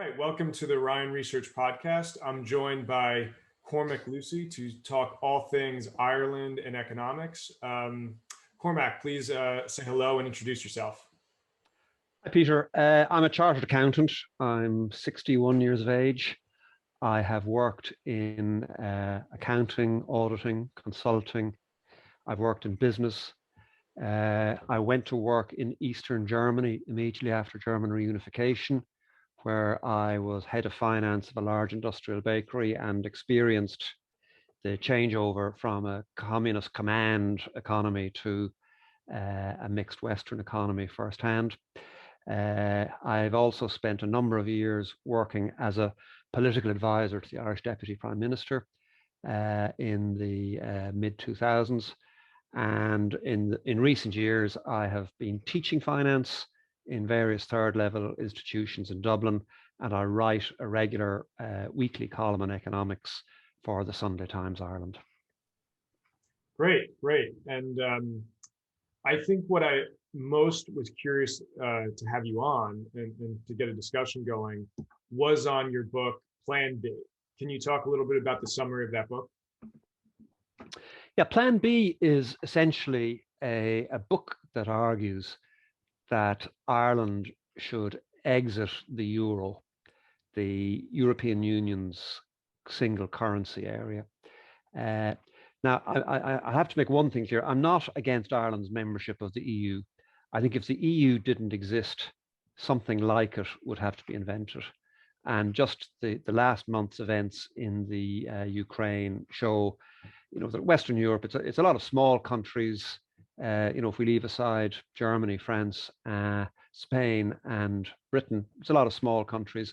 right, welcome to the Ryan Research Podcast. I'm joined by Cormac Lucey to talk all things Ireland and economics. Cormac, please say hello and introduce yourself. Hi, Peter. I'm a chartered accountant. I'm 61 years of age. I have worked in accounting, auditing, consulting. I've worked in business. I went to work in Eastern Germany immediately after German reunification, where I was head of finance of a large industrial bakery and experienced the changeover from a communist command economy to a mixed Western economy firsthand. I've also spent a number of years working as a political advisor to the Irish Deputy Prime Minister in the mid-2000s. And in recent years, I have been teaching finance in various third-level institutions in Dublin, and I write a regular weekly column on economics for the Sunday Times Ireland. Great. And I think what I most was curious to have you on and to get a discussion going was on your book, Plan B. Can you talk a little bit about the summary of that book? Yeah, Plan B is essentially a book that argues that Ireland should exit the euro, the European Union's single currency area. Now, I have to make one thing clear. I'm not against Ireland's membership of the EU. I think if the EU didn't exist, something like it would have to be invented. And just the last month's events in the Ukraine show, that Western Europe, it's a lot of small countries. If we leave aside Germany, France, Spain, and Britain, it's a lot of small countries.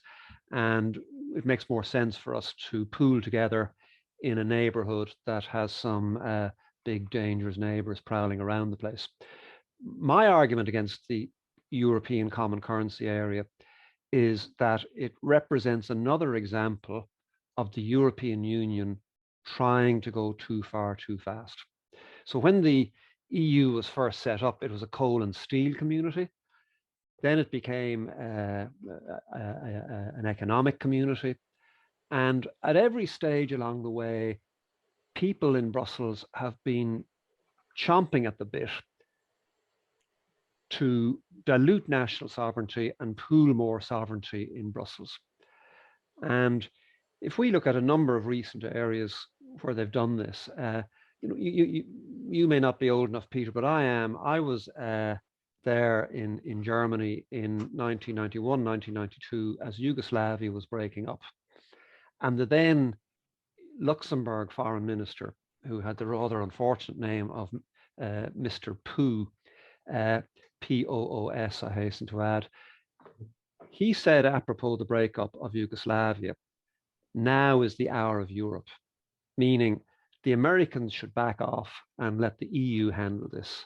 And it makes more sense for us to pool together in a neighborhood that has some big dangerous neighbors prowling around the place. My argument against the European Common Currency Area is that it represents another example of the European Union trying to go too far too fast. So when the EU was first set up, it was a coal and steel community. Then it became an economic community. And at every stage along the way, people in Brussels have been chomping at the bit to dilute national sovereignty and pool more sovereignty in Brussels. And if we look at a number of recent areas where they've done this, you may not be old enough, Peter, but I am. I was there in Germany in 1991, 1992, as Yugoslavia was breaking up. And the then Luxembourg foreign minister, who had the rather unfortunate name of Mr. Poo, P-O-O-S, I hasten to add, he said apropos the breakup of Yugoslavia, now is the hour of Europe, meaning the Americans should back off and let the EU handle this.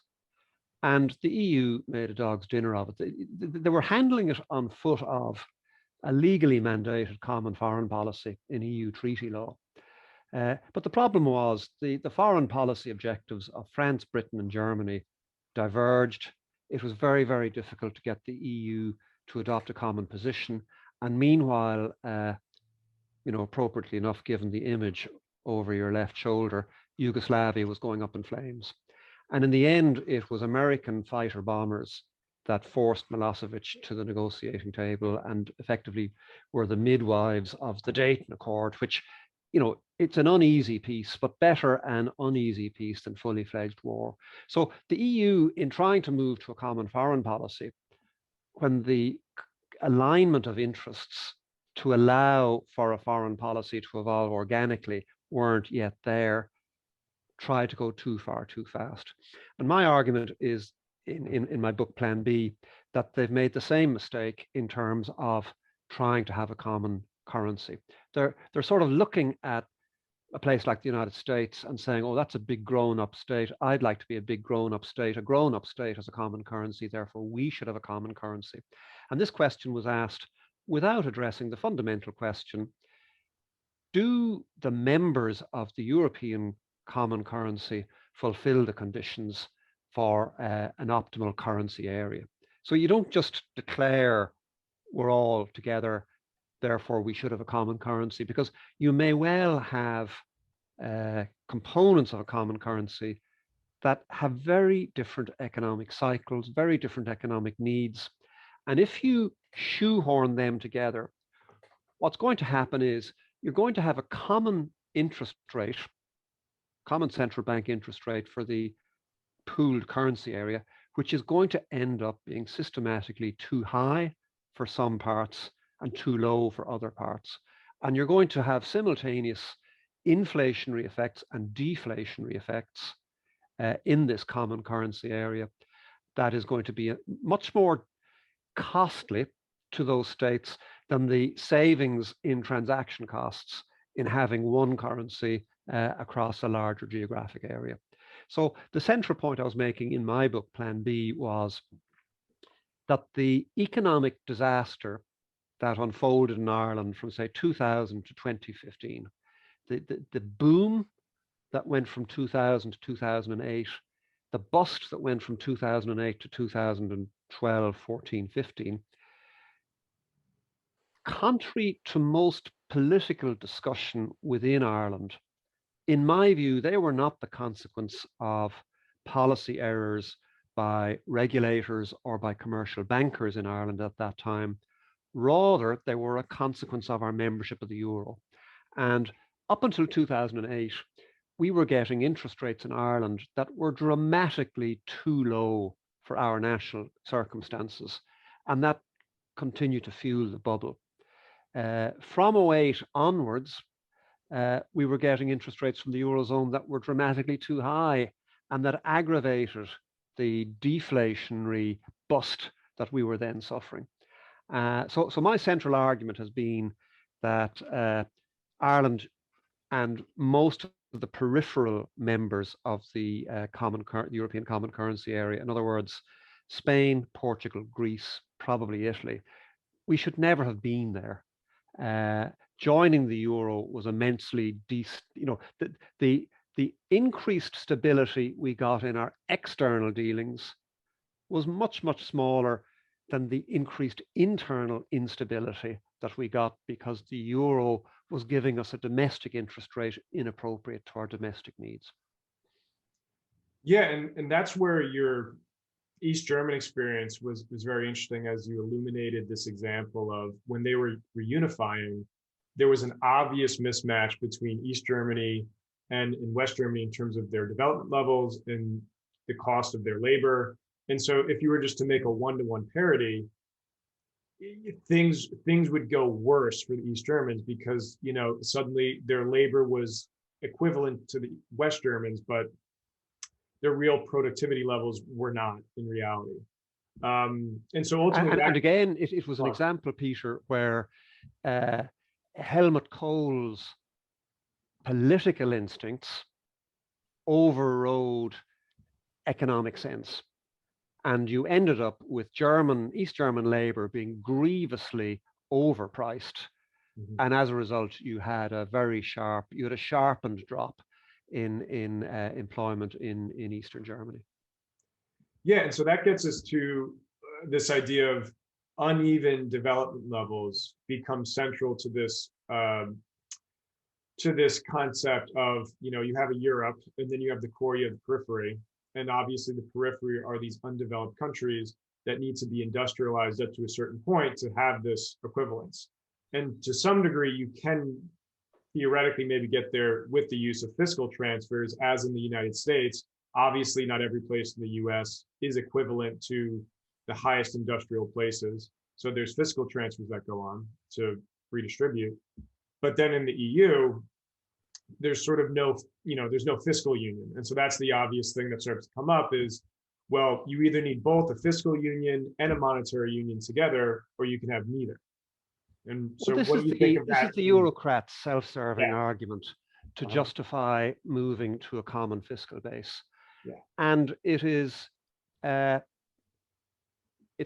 And the EU made a dog's dinner of it. They were handling it on foot of a legally mandated common foreign policy in EU treaty law. But the problem was the foreign policy objectives of France, Britain, and Germany diverged. It was very, very difficult to get the EU to adopt a common position. And meanwhile, appropriately enough, given the image over your left shoulder, Yugoslavia was going up in flames. And in the end, it was American fighter bombers that forced Milosevic to the negotiating table and effectively were the midwives of the Dayton Accord, which, it's an uneasy peace, but better an uneasy peace than fully fledged war. So the EU, in trying to move to a common foreign policy, when the alignment of interests to allow for a foreign policy to evolve organically weren't yet there, tried to go too far too fast. And my argument is in my book Plan B that they've made the same mistake in terms of trying to have a common currency. They're sort of looking at a place like the United States and saying, oh, that's a big grown-up state. I'd like to be a big grown-up state. A grown-up state has a common currency, therefore we should have a common currency. And this question was asked without addressing the fundamental question: do the members of the European common currency fulfill the conditions for an optimal currency area? So you don't just declare we're all together therefore we should have a common currency, because you may well have components of a common currency that have very different economic cycles, very different economic needs. And if you shoehorn them together, what's going to happen is you're going to have a common interest rate, common central bank interest rate for the pooled currency area, which is going to end up being systematically too high for some parts and too low for other parts. And you're going to have simultaneous inflationary effects and deflationary effects in this common currency area that is going to be much more costly to those states than the savings in transaction costs in having one currency across a larger geographic area. So the central point I was making in my book, Plan B, was that the economic disaster that unfolded in Ireland from, say, 2000 to 2015, the boom that went from 2000 to 2008, the bust that went from 2008 to 2012, 14, 15, contrary to most political discussion within Ireland, in my view, they were not the consequence of policy errors by regulators or by commercial bankers in Ireland at that time. Rather, they were a consequence of our membership of the euro. And up until 2008, we were getting interest rates in Ireland that were dramatically too low for our national circumstances. And that continued to fuel the bubble. From 2008 onwards, we were getting interest rates from the Eurozone that were dramatically too high, and that aggravated the deflationary bust that we were then suffering. So my central argument has been that Ireland and most of the peripheral members of the European Common Currency area, in other words, Spain, Portugal, Greece, probably Italy, we should never have been there. Joining the euro was immensely, the increased stability we got in our external dealings was much, much smaller than the increased internal instability that we got because the euro was giving us a domestic interest rate inappropriate to our domestic needs. Yeah, and that's where your East German experience was very interesting, as you illuminated this example of when they were reunifying, there was an obvious mismatch between East Germany and in West Germany in terms of their development levels and the cost of their labor. And so if you were just to make a one-to-one parity, things would go worse for the East Germans because, suddenly their labor was equivalent to the West Germans, but their real productivity levels were not in reality. And so ultimately, and again, it was an example, Peter, where Helmut Kohl's political instincts overrode economic sense. And you ended up with East German labor being grievously overpriced. Mm-hmm. And as a result, you had a sharpened drop in employment in Eastern Germany. Yeah, and so that gets us to this idea of uneven development levels become central to this concept of, you have a Europe, and then you have the core, you have the periphery. And obviously the periphery are these undeveloped countries that need to be industrialized up to a certain point to have this equivalence. And to some degree, you can theoretically maybe get there with the use of fiscal transfers, as in the United States. Obviously, not every place in the US is equivalent to the highest industrial places. So there's fiscal transfers that go on to redistribute. But then in the EU, there's sort of there's no fiscal union. And so that's the obvious thing that starts to come up is, well, you either need both a fiscal union and a monetary union together, or you can have neither. And so what do you think of that? This is the Eurocrats' self-serving argument to justify moving to a common fiscal base. Yeah. And it is, it's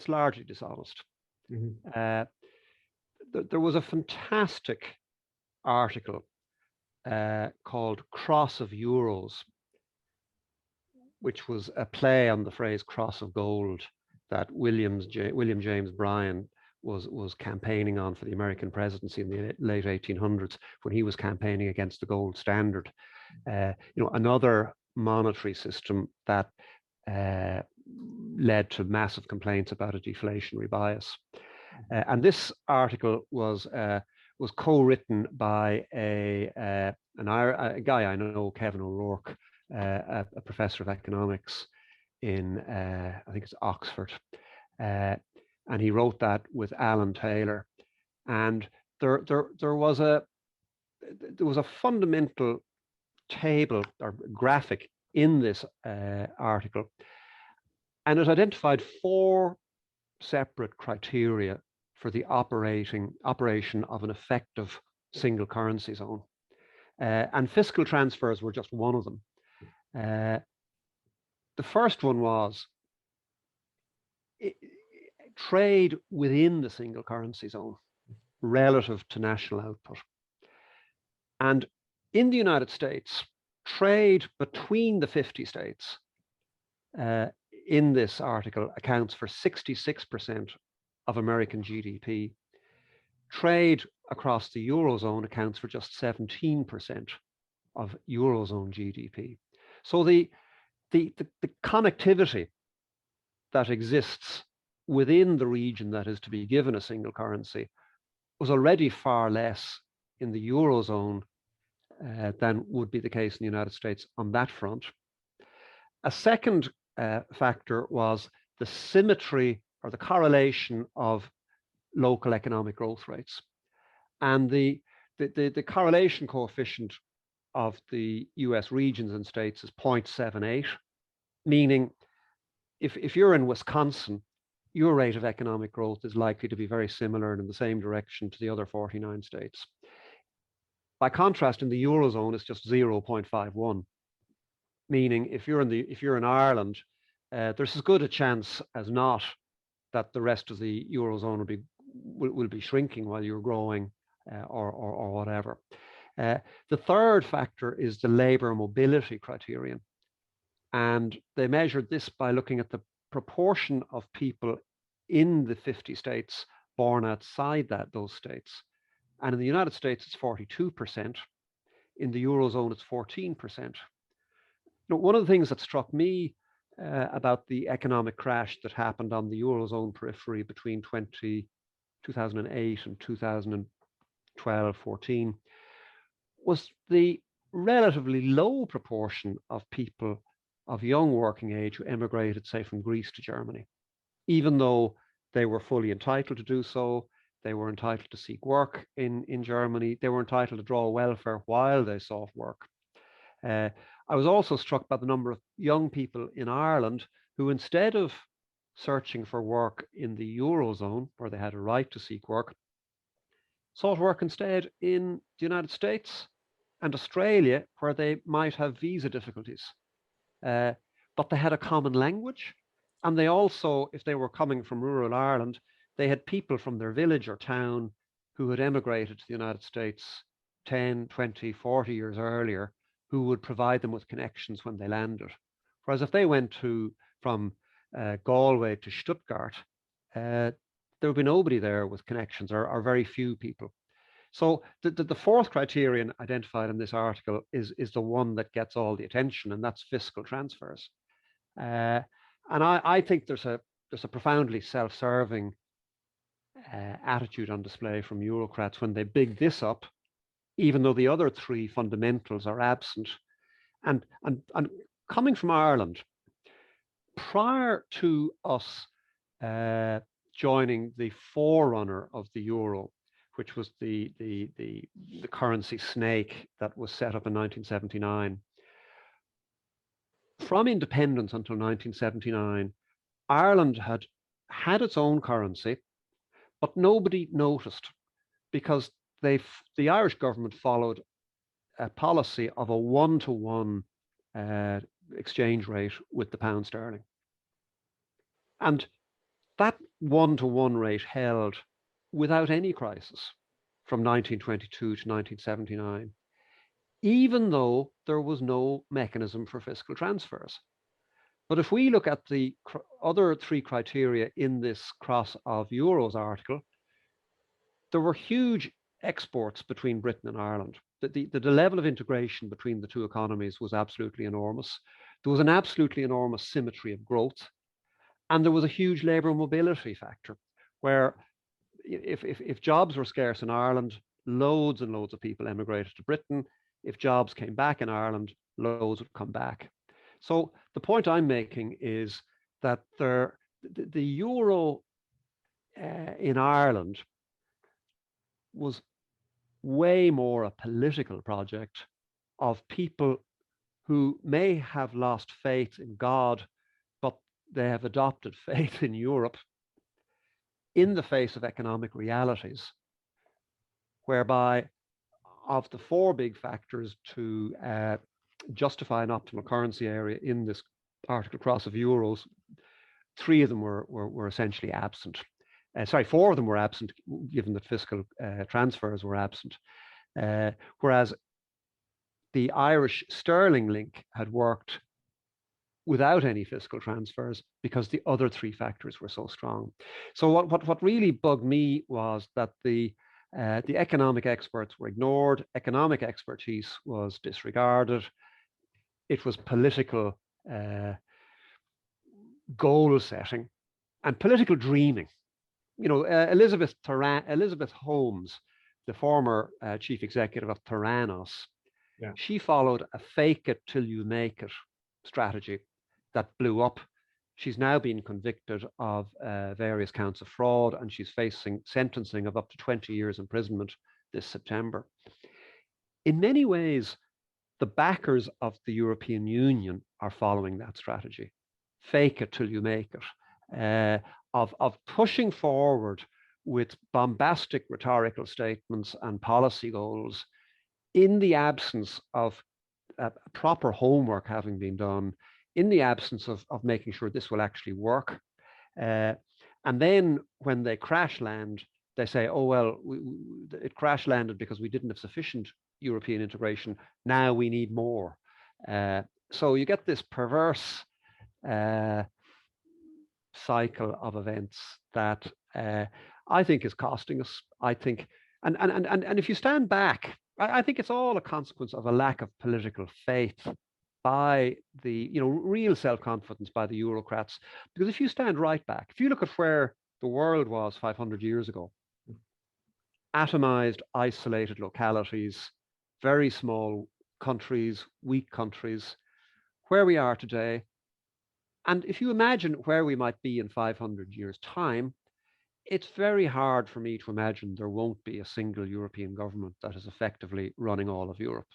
largely dishonest. Mm-hmm. There was a fantastic article called Cross of Euros, which was a play on the phrase cross of gold that William James Bryan was campaigning on for the American presidency in the late 1800s, when he was campaigning against the gold standard. Another monetary system that led to massive complaints about a deflationary bias. And this article was co-written by a guy I know, Kevin O'Rourke, a professor of economics in I think it's Oxford, and he wrote that with Alan Taylor. And there was a fundamental table or graphic in this article, and it identified 4 separate criteria for the operation of an effective single currency zone. And fiscal transfers were just one of them. The first one was trade within the single currency zone relative to national output. And in the United States, trade between the 50 states in this article accounts for 66% of American GDP. Trade across the Eurozone accounts for just 17% of Eurozone GDP. So the connectivity that exists within the region that is to be given a single currency was already far less in the Eurozone than would be the case in the United States on that front. A second factor was the symmetry or the correlation of local economic growth rates. And the correlation coefficient of the US regions and states is 0.78, meaning if you're in Wisconsin, your rate of economic growth is likely to be very similar and in the same direction to the other 49 states. By contrast, in the Eurozone, it's just 0.51, meaning if you're in Ireland, there's as good a chance as not that the rest of the Eurozone will be shrinking while you're growing, or whatever. The third factor is the labor mobility criterion. And they measured this by looking at the proportion of people in the 50 states born outside those states. And in the United States, it's 42%. In the Eurozone, it's 14%. One of the things that struck me about the economic crash that happened on the Eurozone periphery between 2008 and 2012-14 was the relatively low proportion of people of young working age who emigrated, say, from Greece to Germany, even though they were fully entitled to do so. They were entitled to seek work in Germany. They were entitled to draw welfare while they sought work. I was also struck by the number of young people in Ireland who, instead of searching for work in the Eurozone, where they had a right to seek work, sought work instead in the United States and Australia, where they might have visa difficulties. But they had a common language. And they also, if they were coming from rural Ireland, they had people from their village or town who had emigrated to the United States 10, 20, 40 years earlier, who would provide them with connections when they landed. Whereas if they went from Galway to Stuttgart, there would be nobody there with connections, or very few people. So the fourth criterion identified in this article is the one that gets all the attention, and that's fiscal transfers. And I think there's a profoundly self-serving attitude on display from Eurocrats when they big this up, even though the other 3 fundamentals are absent. And coming from Ireland, prior to us joining the forerunner of the euro, which was the currency snake that was set up in 1979, from independence until 1979, Ireland had its own currency, but nobody noticed, because the Irish government followed a policy of a 1-to-1 exchange rate with the pound sterling. And that 1-to-1 rate held without any crisis from 1922 to 1979, even though there was no mechanism for fiscal transfers. But if we look at the other 3 criteria in this Cross of Euros article, there were huge exports between Britain and Ireland. The level of integration between the two economies was absolutely enormous. There was an absolutely enormous symmetry of growth, and there was a huge labour mobility factor, where if jobs were scarce in Ireland, loads and loads of people emigrated to Britain. If jobs came back in Ireland, loads would come back. So the point I'm making is that the euro in Ireland was way more a political project of people who may have lost faith in God, but they have adopted faith in Europe in the face of economic realities, whereby of the four big factors to justify an optimal currency area in this Arctic cross of euros, three of them were essentially absent. Sorry, four of them were absent, given that fiscal transfers were absent. Whereas the Irish sterling link had worked without any fiscal transfers because the other three factors were so strong. So what really bugged me was that the economic experts were ignored, economic expertise was disregarded. It was political goal setting and political dreaming. You know, Elizabeth Holmes, the former chief executive of Theranos, she followed a fake it till you make it strategy that blew up. She's now been convicted of various counts of fraud, and she's facing sentencing of up to 20 years imprisonment this September. In many ways, the backers of the European Union are following that strategy. Fake it till you make it. Of pushing forward with bombastic rhetorical statements and policy goals in the absence of proper homework having been done, in the absence of making sure this will actually work. And then when they crash land, they say, oh, well, it crash landed because we didn't have sufficient European integration. Now we need more. So you get this perverse cycle of events that I think is costing us. I think, and if you stand back, I think it's all a consequence of a lack of political faith by the, real self-confidence by the Eurocrats. Because if you stand right back, if you look at where the world was 500 years ago, atomized, isolated localities, very small countries, weak countries, where we are today, and if you imagine where we might be in 500 years' time, it's very hard for me to imagine there won't be a single European government that is effectively running all of Europe.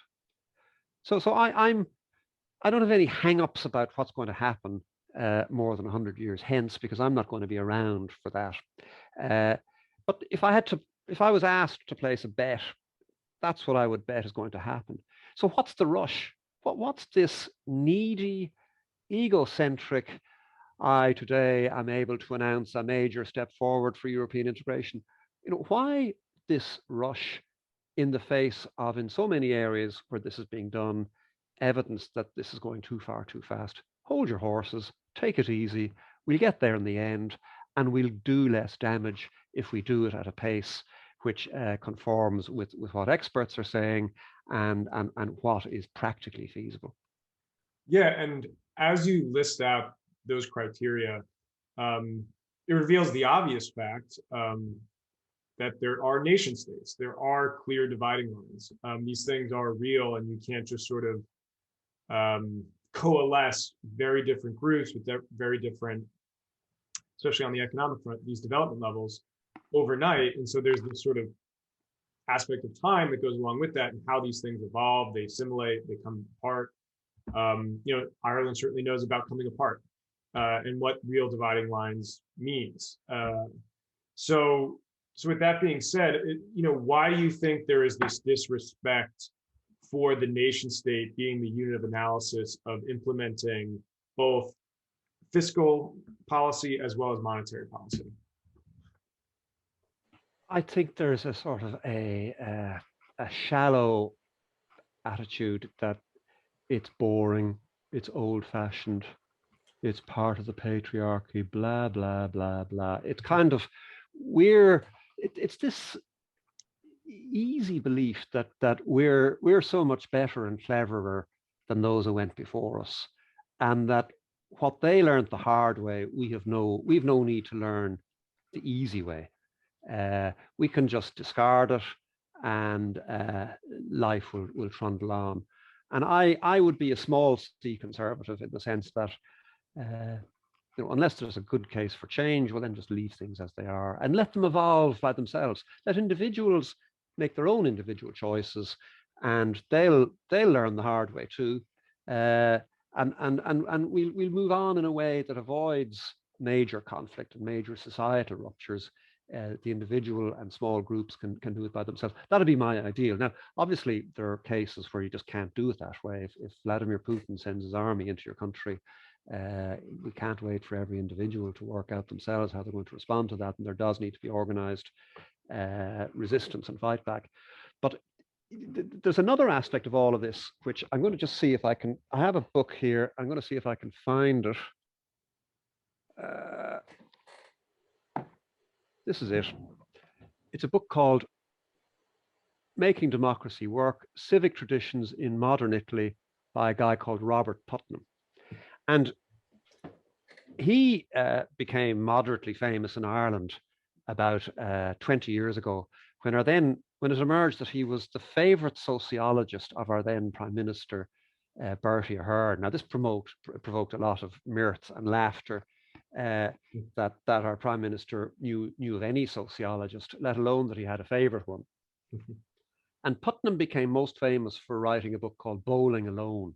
So I don't have any hang-ups about what's going to happen more than 100 years hence, because I'm not going to be around for that. But if I was asked to place a bet, that's what I would bet is going to happen. So what's the rush? What's this needy, egocentric, today I'm able to announce a major step forward for European integration? Why this rush in the face of, in so many areas where this is being done, evidence that this is going too far, too fast? Hold your horses, take it easy. We'll get there in the end, and we'll do less damage if we do it at a pace which conforms with what experts are saying and what is practically feasible. Yeah, and as you list out those criteria, it reveals the obvious fact that there are nation states. There are clear dividing lines. These things are real, and you can't just sort of coalesce very different groups with very different, especially on the economic front, these development levels overnight. And so there's this sort of aspect of time that goes along with that, and how these things evolve, they assimilate, they come apart. Ireland certainly knows about coming apart and what real dividing lines means. So with that being said, why do you think there is this disrespect for the nation state being the unit of analysis of implementing both fiscal policy as well as monetary policy? I think there's a sort of a shallow attitude that it's boring, it's old-fashioned, it's part of the patriarchy, blah, blah, blah, blah. It's kind of, it's this easy belief that we're so much better and cleverer than those who went before us, and that what they learned the hard way, we've no need to learn the easy way. We can just discard it, and life will trundle on. And I would be a small c conservative in the sense that unless there's a good case for change, well, then just leave things as they are and let them evolve by themselves. Let individuals make their own individual choices, and they'll learn the hard way too. And we'll move on in a way that avoids major conflict and major societal ruptures. The individual and small groups can do it by themselves. That'd be my ideal. Now, obviously, there are cases where you just can't do it that way. If Vladimir Putin sends his army into your country, we can't wait for every individual to work out themselves how they're going to respond to that, and there does need to be organized resistance and fight back. But there's another aspect of all of this, which I'm going to just see if I can. I have a book here. I'm going to see if I can find it. This is it. It's a book called Making Democracy Work, Civic Traditions in Modern Italy by a guy called Robert Putnam. And he became moderately famous in Ireland about 20 years ago, when it emerged that he was the favorite sociologist of our then Prime Minister, Bertie Ahern. Now, this provoked a lot of mirth and laughter that our Prime Minister knew of any sociologist, let alone that he had a favorite one. And Putnam became most famous for writing a book called Bowling Alone,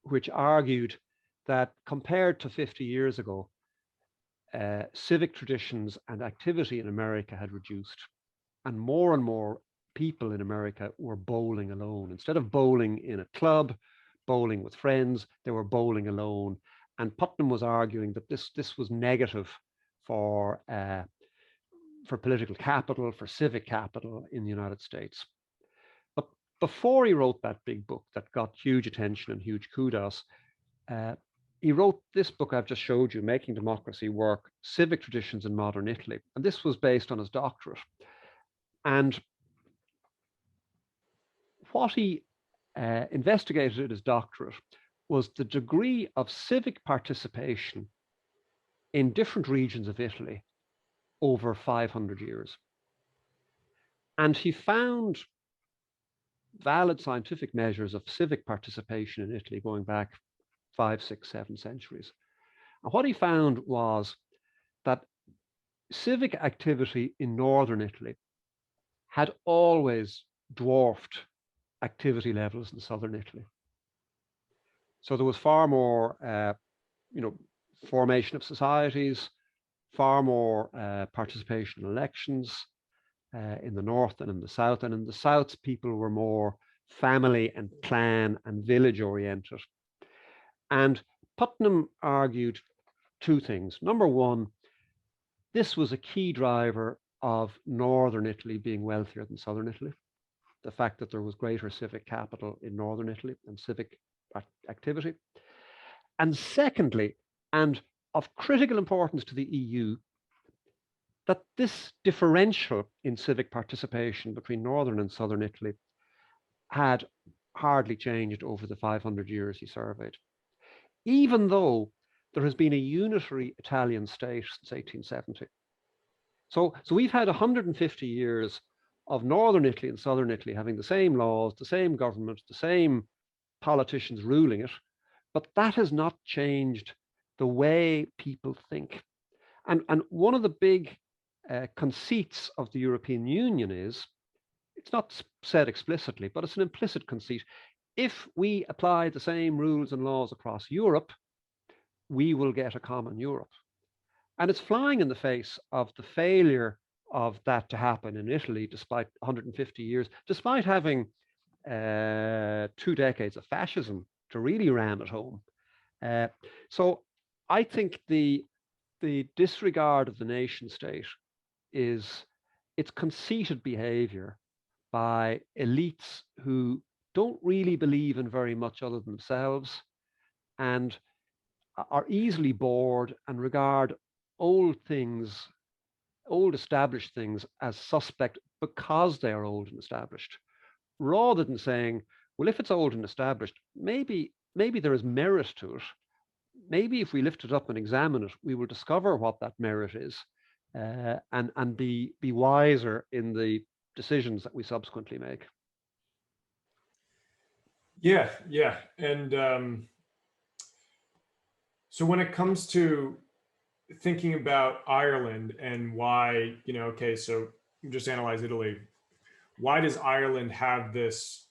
which argued that compared to 50 years ago, civic traditions and activity in America had reduced, and more people in America were bowling alone. Instead of bowling in a club, bowling with friends, they were bowling alone. And Putnam was arguing that this was negative for political capital, for civic capital in the United States. But before he wrote that big book that got huge attention and huge kudos, he wrote this book I've just showed you, Making Democracy Work, Civic Traditions in Modern Italy. And this was based on his doctorate. And what he investigated at his doctorate was the degree of civic participation in different regions of Italy over 500 years. And he found valid scientific measures of civic participation in Italy going back 5, 6, 7 centuries. And what he found was that civic activity in northern Italy had always dwarfed activity levels in southern Italy. So there was far more, formation of societies, far more participation in elections in the north than in the south. And in the south, people were more family and clan and village oriented. And Putnam argued two things. Number one, this was a key driver of northern Italy being wealthier than southern Italy. The fact that there was greater civic capital in northern Italy and civic activity. And secondly, and of critical importance to the EU, that this differential in civic participation between northern and southern Italy had hardly changed over the 500 years he surveyed, even though there has been a unitary Italian state since 1870. So we've had 150 years of northern Italy and southern Italy having the same laws, the same government, the same politicians ruling it, but that has not changed the way people think. And one of the big conceits of the European Union is, it's not said explicitly, but it's an implicit conceit. If we apply the same rules and laws across Europe, we will get a common Europe. And it's flying in the face of the failure of that to happen in Italy, despite 150 years, despite having 2 decades of fascism to really ram it home. So I think the disregard of the nation state is its conceited behavior by elites who don't really believe in very much other than themselves and are easily bored and regard old things, old established things as suspect because they are old and established, rather than saying, well, if it's old and established, maybe there is merit to it. Maybe if we lift it up and examine it, we will discover what that merit is, and be wiser in the decisions that we subsequently make. Yeah, yeah. And so when it comes to thinking about Ireland and why, okay, so just analyze Italy. Why does Ireland have this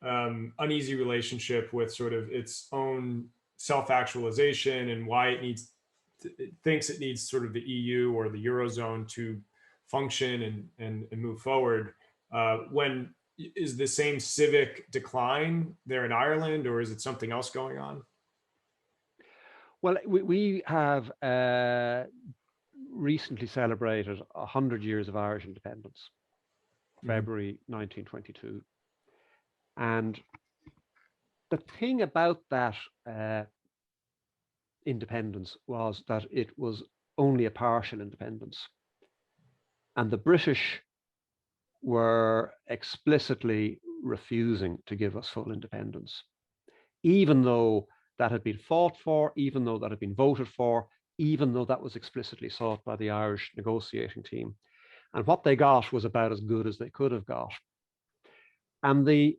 uneasy relationship with sort of its own self-actualization, and why it thinks it needs sort of the EU or the Eurozone to function and move forward? When is the same civic decline there in Ireland, or is it something else going on? Well, we have recently celebrated 100 years of Irish independence, February 1922. And the thing about that independence was that it was only a partial independence. And the British were explicitly refusing to give us full independence, even though that had been fought for, even though that had been voted for, even though that was explicitly sought by the Irish negotiating team. And what they got was about as good as they could have got. And the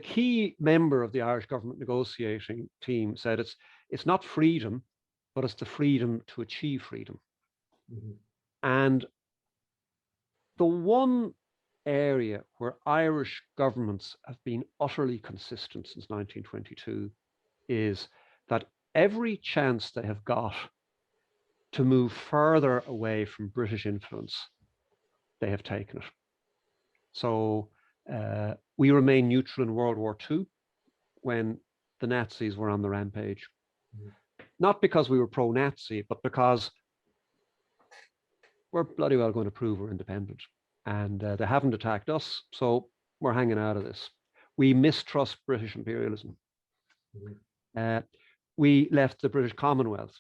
key member of the Irish government negotiating team said it's not freedom, but it's the freedom to achieve freedom. Mm-hmm. And the one area where Irish governments have been utterly consistent since 1922 is that every chance they have got to move further away from British influence, they have taken it. So we remained neutral in World War II when the Nazis were on the rampage. Mm-hmm. Not because we were pro-Nazi, but because we're bloody well going to prove we're independent. And they haven't attacked us, so we're hanging out of this. We mistrust British imperialism. Mm-hmm. We left the British Commonwealth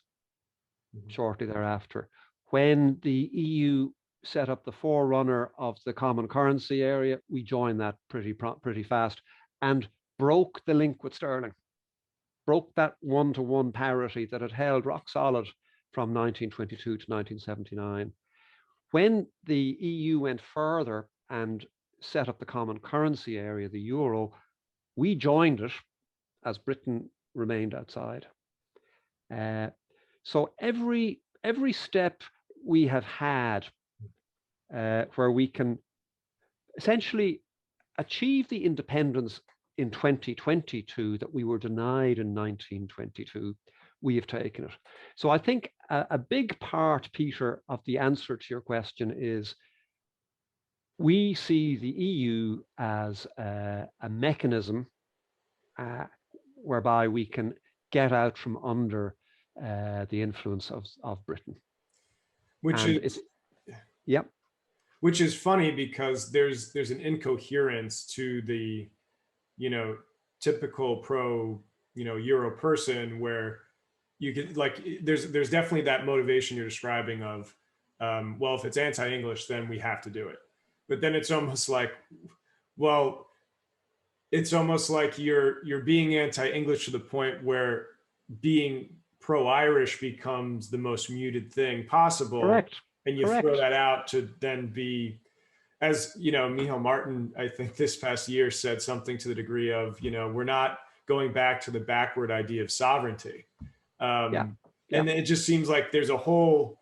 shortly thereafter. When the EU set up the forerunner of the common currency area, we joined that pretty fast and broke the link with sterling, broke that one-to-one parity that had held rock solid from 1922 to 1979. When the EU went further and set up the common currency area, the euro, we joined it as Britain remained outside. So every step we have had where we can essentially achieve the independence in 2022 that we were denied in 1922, we have taken it. So I think a big part, Peter, of the answer to your question is we see the EU as a mechanism whereby we can get out from under the influence of Britain. Which is funny because there's an incoherence to the, typical pro, Euro person where you could there's definitely that motivation you're describing of, well, if it's anti-English, then we have to do it. But then it's almost like, well, it's almost like you're being anti-English to the point where being pro-Irish becomes the most muted thing possible. Correct. And you throw that out to then be, as Michal Martin, I think this past year said something to the degree of, we're not going back to the backward idea of sovereignty. And it just seems like there's a whole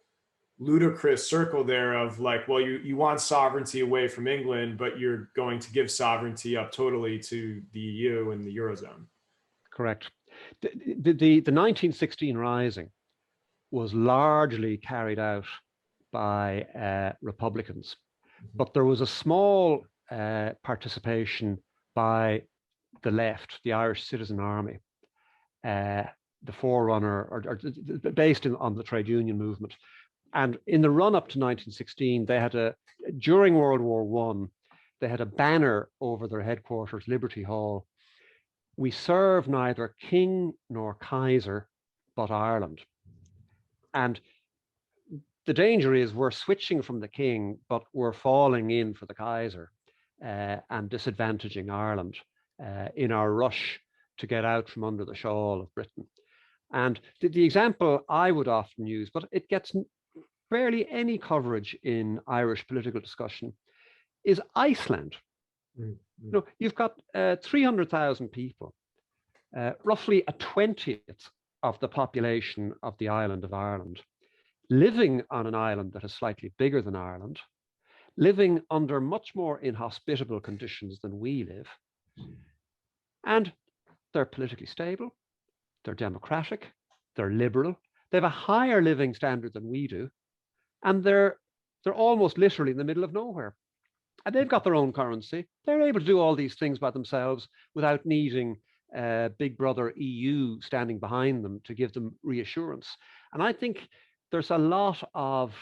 ludicrous circle there of like, well, you want sovereignty away from England, but you're going to give sovereignty up totally to the EU and the Eurozone. Correct. The 1916 Rising was largely carried out by Republicans, but there was a small participation by the left, the Irish Citizen Army, the forerunner, or based on the trade union movement. And in the run up to 1916, they had during World War I, they had a banner over their headquarters, Liberty Hall. We serve neither king nor Kaiser, but Ireland. And the danger is we're switching from the king, but we're falling in for the Kaiser and disadvantaging Ireland in our rush to get out from under the shawl of Britain. And the example I would often use, but it gets barely any coverage in Irish political discussion, is Iceland. Mm-hmm. You know, you've got 300,000 people, roughly a 20th of the population of the island of Ireland, living on an island that is slightly bigger than Ireland, living under much more inhospitable conditions than we live. And they're politically stable, they're democratic, they're liberal, they have a higher living standard than we do, and they're almost literally in the middle of nowhere. And they've got their own currency. They're able to do all these things by themselves without needing Big Brother EU standing behind them to give them reassurance. And I think there's a lot of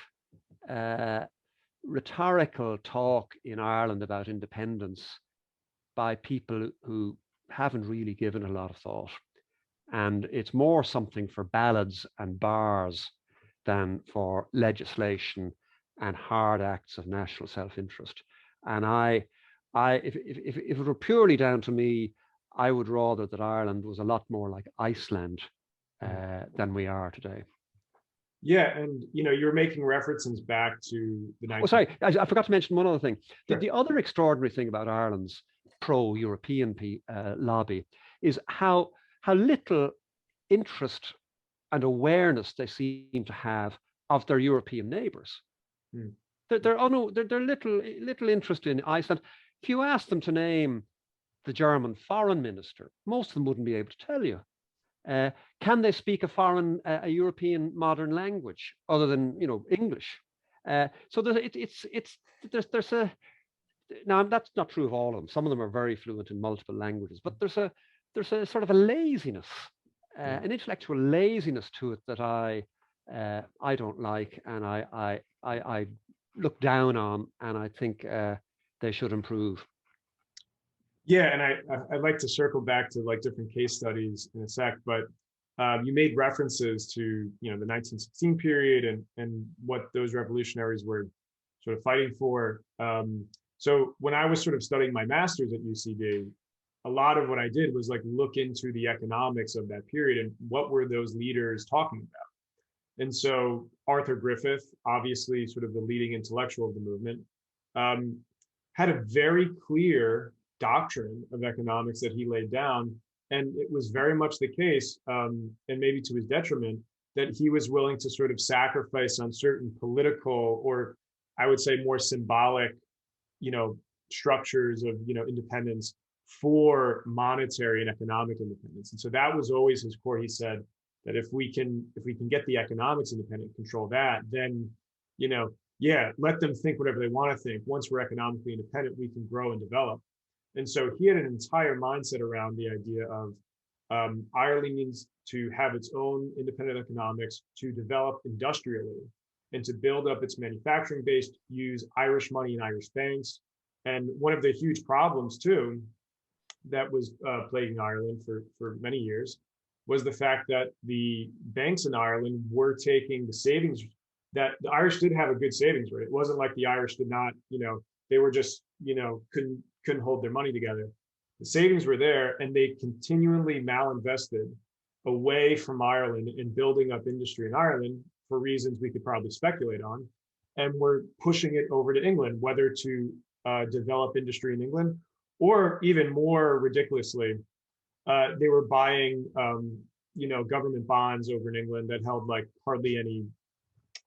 rhetorical talk in Ireland about independence by people who haven't really given a lot of thought. And it's more something for ballads and bars than for legislation and hard acts of national self-interest. And if it were purely down to me, I would rather that Ireland was a lot more like Iceland than we are today. Yeah, and you know, you're making references back to the 19th. Oh, sorry, I forgot to mention one other thing. Sure. The other extraordinary thing about Ireland's pro-European lobby is how little interest and awareness they seem to have of their European neighbours. Mm. They're little interest in Iceland. If you ask them to name the German foreign minister, most of them wouldn't be able to tell you. Can they speak a European modern language other than, you know, English? So there's a, now that's not true of all of them. Some of them are very fluent in multiple languages, but there's a sort of a laziness, an intellectual laziness to it that I don't like, and I look down on, and I think they should improve. Yeah, and I'd like to circle back to like different case studies in a sec, but you made references to, you know, the 1916 period and what those revolutionaries were sort of fighting for. So when I was sort of studying my master's at UCD, a lot of what I did was like look into the economics of that period and what were those leaders talking about. And so Arthur Griffith, obviously sort of the leading intellectual of the movement, had a very clear doctrine of economics that he laid down. And it was very much the case, and maybe to his detriment, that he was willing to sort of sacrifice on certain political, or I would say more symbolic, you know, structures of, you know, independence for monetary and economic independence. And so that was always his core. He said that if we can get the economics independent, control that, then, you know, yeah, let them think whatever they want to think. Once we're economically independent, we can grow and develop. And so he had an entire mindset around the idea of Ireland needs to have its own independent economics, to develop industrially, and to build up its manufacturing base, use Irish money and Irish banks. And one of the huge problems too that was plaguing Ireland for many years was the fact that the banks in Ireland were taking the savings, that the Irish did have a good savings rate. It wasn't like the Irish did not, you know, they were just, you know, couldn't hold their money together. The savings were there, and they continually malinvested away from Ireland in building up industry in Ireland for reasons we could probably speculate on. And we're pushing it over to England, whether to develop industry in England, or even more ridiculously, they were buying, you know, government bonds over in England that held like hardly any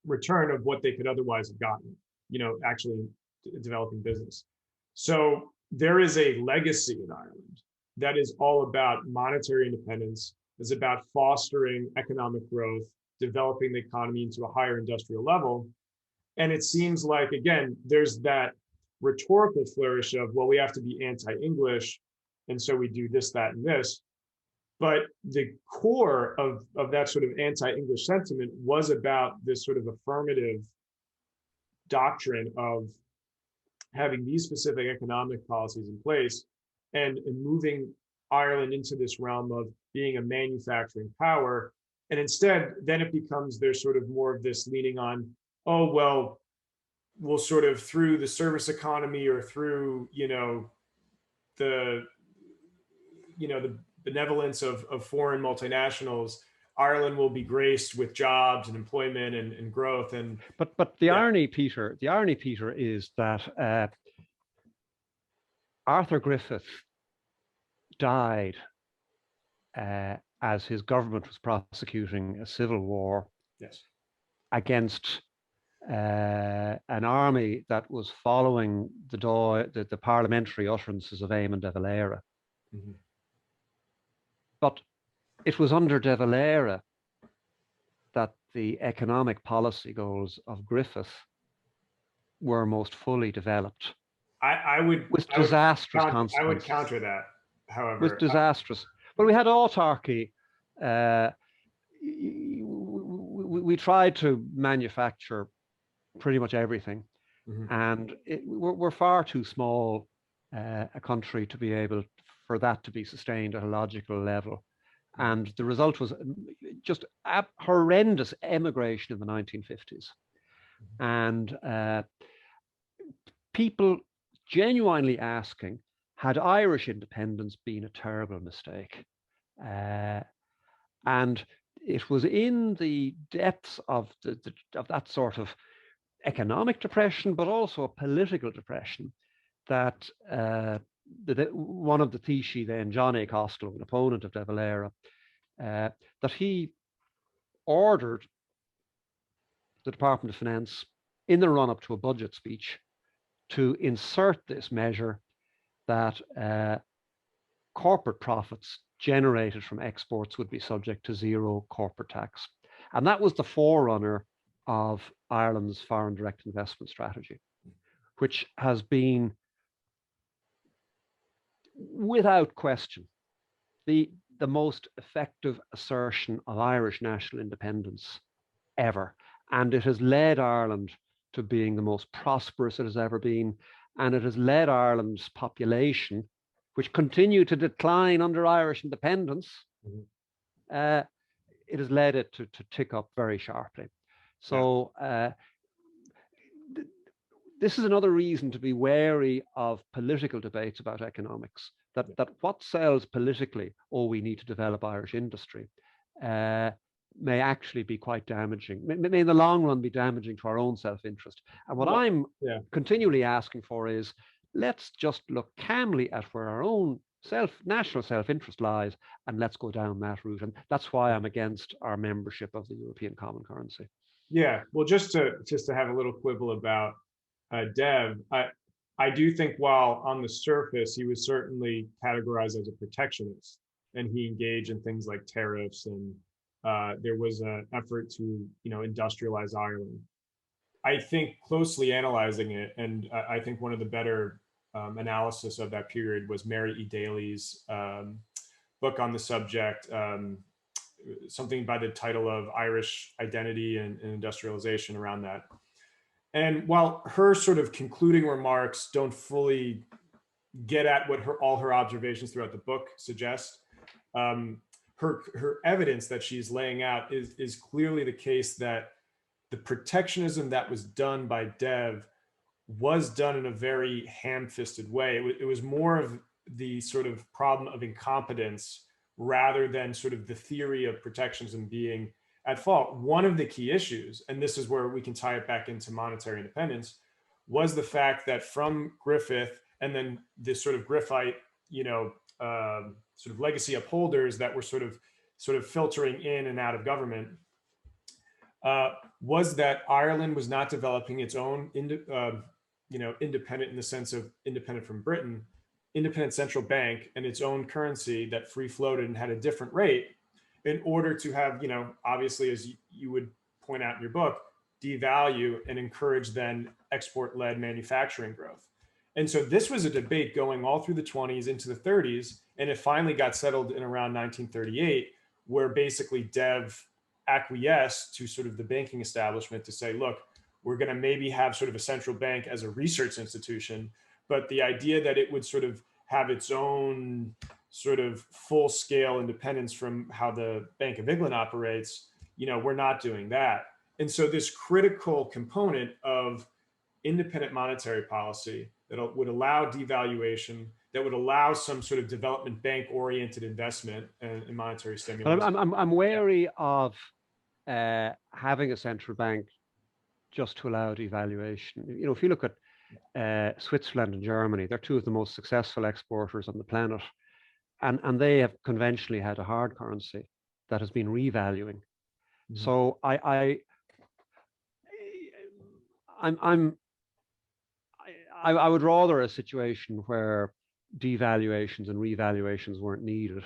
return of what they could otherwise have gotten, you know, actually developing business. So there is a legacy in Ireland that is all about monetary independence, is about fostering economic growth, developing the economy into a higher industrial level. And it seems like, again, there's that rhetorical flourish of, well, we have to be anti-English, and so we do this, that, and this. But the core of that sort of anti-English sentiment was about this sort of affirmative doctrine of having these specific economic policies in place and moving Ireland into this realm of being a manufacturing power. And instead, then it becomes there's sort of more of this leaning on, oh, well, we'll sort of through the service economy or through, the, the benevolence of foreign multinationals, Ireland will be graced with jobs and employment and growth. And But the irony, Peter, is that Arthur Griffith died as his government was prosecuting a civil war yes, against an army that was following the parliamentary utterances of Eamon de Valera. mm-hmm. But it was under de Valera that the economic policy goals of Griffith were most fully developed. I would with disastrous consequences. I would consequences. counter that, however. With disastrous. Well, we had autarky. We tried to manufacture pretty much everything, mm-hmm. and we're far too small a country to be able for that to be sustained at a logical level. And the result was just horrendous emigration in the 1950s. And people genuinely asking, had Irish independence been a terrible mistake? And it was in the depths of that sort of economic depression, but also a political depression, that one of the Taoiseach then, John A. Costello, an opponent of de Valera, that he ordered the Department of Finance in the run-up to a budget speech to insert this measure that corporate profits generated from exports would be subject to zero corporate tax. And that was the forerunner of Ireland's foreign direct investment strategy, which has been, without question, the most effective assertion of Irish national independence ever. And it has led Ireland to being the most prosperous it has ever been. And it has led Ireland's population, which continued to decline under Irish independence, it has led it to tick up very sharply. So this is another reason to be wary of political debates about economics, that what sells politically, oh, we need to develop Irish industry, may actually be quite damaging, may in the long run be damaging to our own self-interest. And what I'm continually asking for is, let's just look calmly at where our own national self-interest lies, and let's go down that route. And that's why I'm against our membership of the European Common Currency. Yeah, well, just to have a little quibble about Dev, I do think while on the surface he was certainly categorized as a protectionist, and he engaged in things like tariffs, and there was an effort to industrialize Ireland. I think closely analyzing it, and I think one of the better analysis of that period was Mary E. Daly's book on the subject, something by the title of Irish Identity and Industrialization, around that. And while her sort of concluding remarks don't fully get at what all her observations throughout the book suggest, her evidence that she's laying out is clearly the case that the protectionism that was done by Dev was done in a very ham-fisted way. It was more of the sort of problem of incompetence rather than sort of the theory of protectionism being at fault. One of the key issues, and this is where we can tie it back into monetary independence, was the fact that from Griffith and then this sort of Griffite, sort of legacy upholders that were sort of filtering in and out of government, was that Ireland was not developing its own, independent in the sense of independent from Britain, independent central bank and its own currency that free floated and had a different rate, in order to have, obviously, as you would point out in your book, devalue and encourage then export-led manufacturing growth. And so this was a debate going all through the 20s into the 30s, and it finally got settled in around 1938, where basically Dev acquiesced to sort of the banking establishment to say, look, we're going to maybe have sort of a central bank as a research institution, but the idea that it would sort of have its own sort of full-scale independence from how the Bank of England operates, we're not doing that. And so this critical component of independent monetary policy that would allow devaluation, that would allow some sort of development bank oriented investment and monetary stimulus. I'm wary of having a central bank just to allow devaluation. You know, if you look at Switzerland and Germany, they're two of the most successful exporters on the planet, and they have conventionally had a hard currency that has been revaluing. Mm-hmm. So I would rather a situation where devaluations and revaluations weren't needed,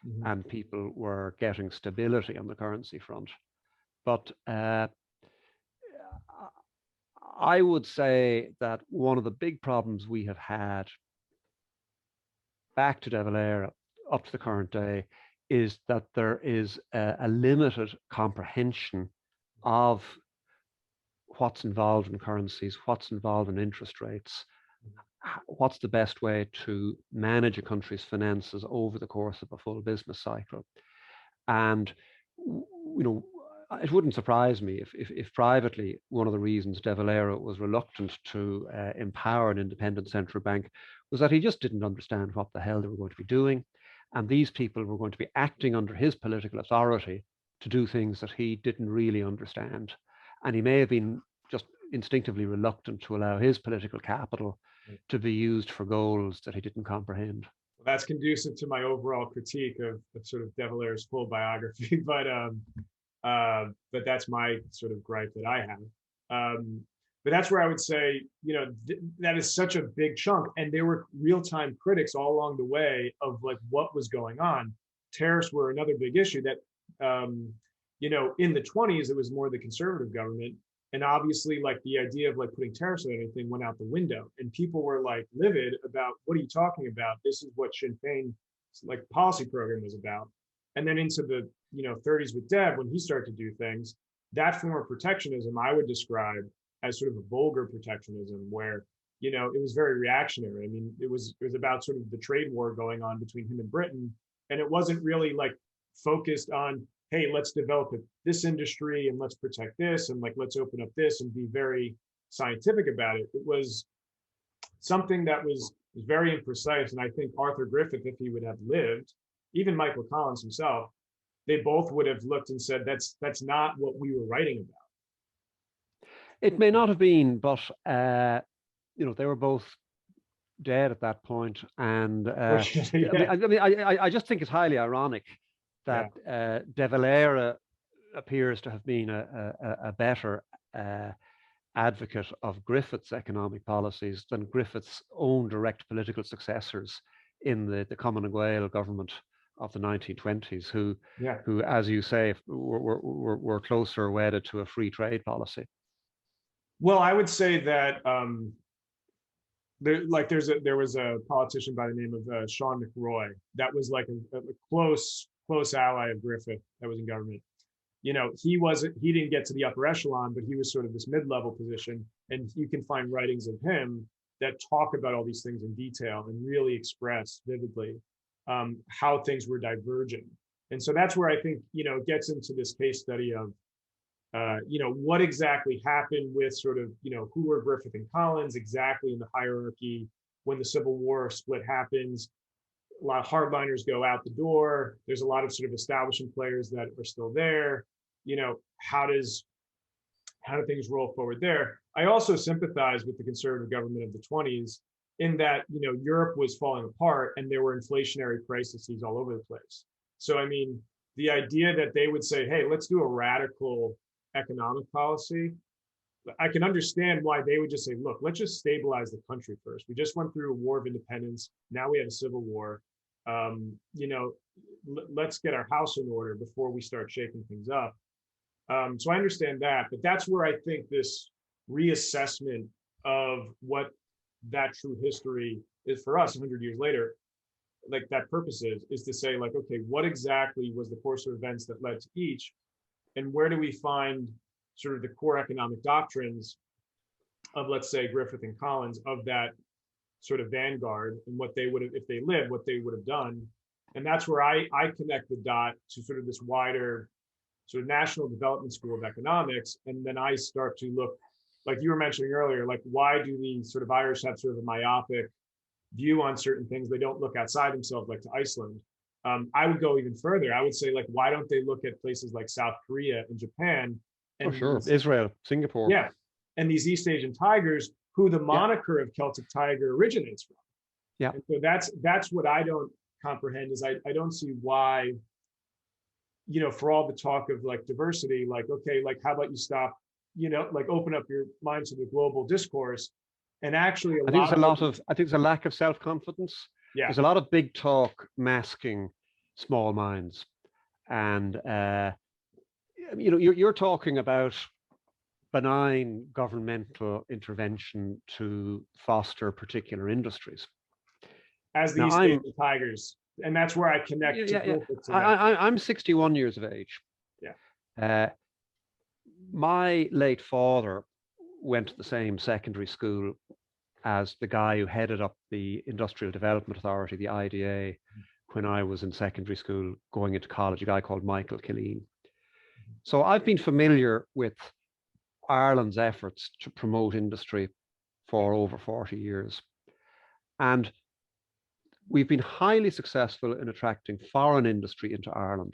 mm-hmm. and people were getting stability on the currency front. But I would say that one of the big problems we have had back to De Valera up to the current day is that there is a limited comprehension of what's involved in currencies, what's involved in interest rates, what's the best way to manage a country's finances over the course of a full business cycle. And, you know, it wouldn't surprise me if privately one of the reasons De Valera was reluctant to empower an independent central bank was that he just didn't understand what the hell they were going to be doing. And these people were going to be acting under his political authority to do things that he didn't really understand. And he may have been just instinctively reluctant to allow his political capital to be used for goals that he didn't comprehend. Well, that's conducive to my overall critique of sort of De Valera's full biography, but that's my sort of gripe that I have. But that's where I would say, you know, that is such a big chunk, and there were real-time critics all along the way of like what was going on. Tariffs were another big issue that, you know, in the 20s, it was more the conservative government. And obviously, like the idea of like putting tariffs on anything went out the window, and people were like livid about, what are you talking about? This is what Sinn Féin's like policy program was about. And then into the, you know, 30s with Deb, when he started to do things, that form of protectionism I would describe as sort of a vulgar protectionism, where, you know, it was very reactionary. I mean, it was about sort of the trade war going on between him and Britain, and it wasn't really like focused on, hey, let's develop this industry and let's protect this and like let's open up this and be very scientific about it. It was something that was very imprecise, and I think Arthur Griffith, if he would have lived, even Michael Collins himself, they both would have looked and said, that's not what we were writing about. It may not have been, but you know, they were both dead at that point, and yeah. I just think it's highly ironic that De Valera appears to have been a better advocate of Griffith's economic policies than Griffith's own direct political successors in the Common Gael government of the 1920s, who, as you say, were closer wedded to a free trade policy. Well, I would say that there was a politician by the name of Sean McRoy that was like a close ally of Griffith that was in government. You know, he didn't get to the upper echelon, but he was sort of this mid-level position, and you can find writings of him that talk about all these things in detail and really express vividly how things were diverging. And so that's where I think, you know, it gets into this case study of, you know, what exactly happened with sort of, you know, who were Griffith and Collins exactly in the hierarchy when the Civil War split happens. A lot of hardliners go out the door. There's a lot of sort of establishment players that are still there. You know, how do things roll forward there? I also sympathize with the conservative government of the 20s in that, you know, Europe was falling apart and there were inflationary crises all over the place. So, I mean, the idea that they would say, hey, let's do a radical economic policy, I can understand why they would just say, look, let's just stabilize the country first. We just went through a war of independence. Now we have a civil war. You know, let's get our house in order before we start shaking things up. So I understand that, but that's where I think this reassessment of what that true history is for us 100 years later, like that purpose is to say, like, okay, what exactly was the course of events that led to each, and where do we find sort of the core economic doctrines of, let's say, Griffith and Collins, of that sort of vanguard, and what they would have, if they lived, what they would have done. And that's where I connect the dot to sort of this wider sort of National Development School of Economics, and then I start to look, like you were mentioning earlier, like why do the sort of Irish have sort of a myopic view on certain things? They don't look outside themselves, like to Iceland. I would go even further. I would say, like, why don't they look at places like South Korea and Japan Oh, and sure. Israel, Singapore. yeah, and these East Asian tigers, who the moniker of Celtic tiger originates from. Yeah. And so that's what I don't comprehend, is I don't see why, you know, for all the talk of like diversity, like, okay, like how about you stop, you know, like open up your mind to the global discourse. And actually I think it's a lack of self-confidence. Yeah. There's a lot of big talk masking small minds. And you know, you're talking about benign governmental intervention to foster particular industries. As these tigers. And that's where I connect to I'm 61 years of age. Yeah. My late father went to the same secondary school as the guy who headed up the Industrial Development Authority, the IDA, when I was in secondary school going into college, a guy called Michael Killeen. So I've been familiar with Ireland's efforts to promote industry for over 40 years. And we've been highly successful in attracting foreign industry into Ireland.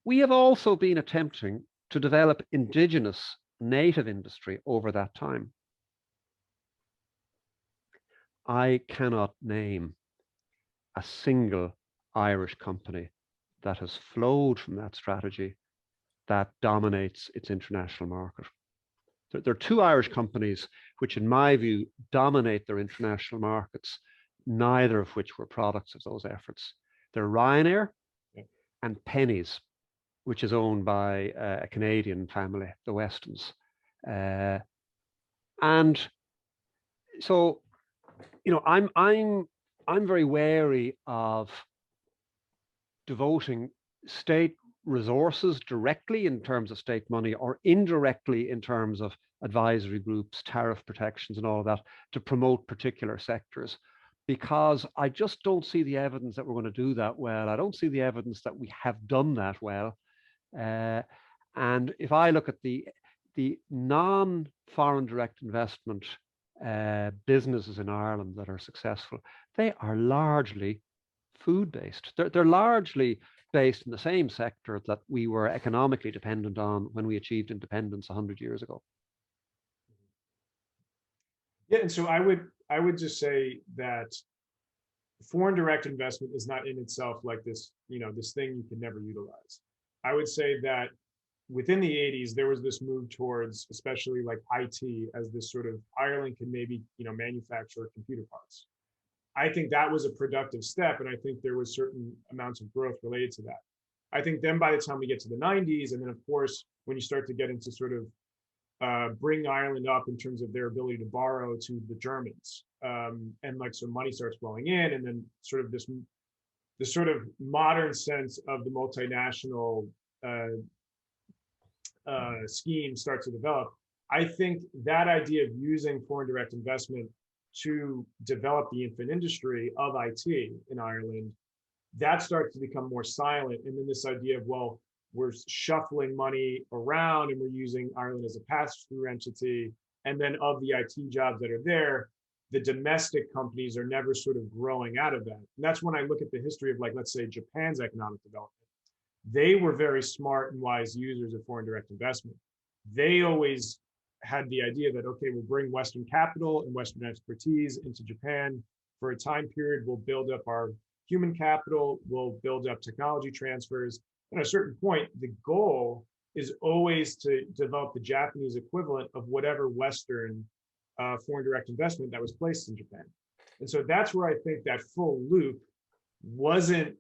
We have also been attempting to develop indigenous native industry over that time. I cannot name a single Irish company that has flowed from that strategy that dominates its international market. There are two Irish companies which, in my view, dominate their international markets, neither of which were products of those efforts. They're Ryanair and Pennies, which is owned by a Canadian family, the Westons. And so, you know, I'm very wary of devoting state resources directly in terms of state money or indirectly in terms of advisory groups, tariff protections and all of that to promote particular sectors, because I just don't see the evidence that we're going to do that well. I don't see the evidence that we have done that well. And if I look at the non-foreign direct investment businesses in Ireland that are successful, they are largely food-based. They're largely based in the same sector that we were economically dependent on when we achieved independence 100 years ago. Yeah, and so I would just say that foreign direct investment is not in itself like this, you know, this thing you can never utilize. I would say that within the 80s, there was this move towards, especially like IT, as this sort of Ireland can maybe, you know, manufacture computer parts. I think that was a productive step, and I think there was certain amounts of growth related to that. I think then by the time we get to the 90s, and then of course, when you start to get into sort of bring Ireland up in terms of their ability to borrow to the Germans, and like so money starts flowing in, and then sort of this sort of modern sense of the multinational scheme starts to develop. I think that idea of using foreign direct investment to develop the infant industry of IT in Ireland, that starts to become more silent. And then this idea of, well, we're shuffling money around and we're using Ireland as a pass-through entity. And then of the IT jobs that are there, the domestic companies are never sort of growing out of that. And that's when I look at the history of, like, let's say Japan's economic development. They were very smart and wise users of foreign direct investment. They always had the idea that, okay, we'll bring Western capital and Western expertise into Japan for a time period. We'll build up our human capital. We'll build up technology transfers. And at a certain point, the goal is always to develop the Japanese equivalent of whatever Western foreign direct investment that was placed in Japan. And so that's where I think that full loop wasn't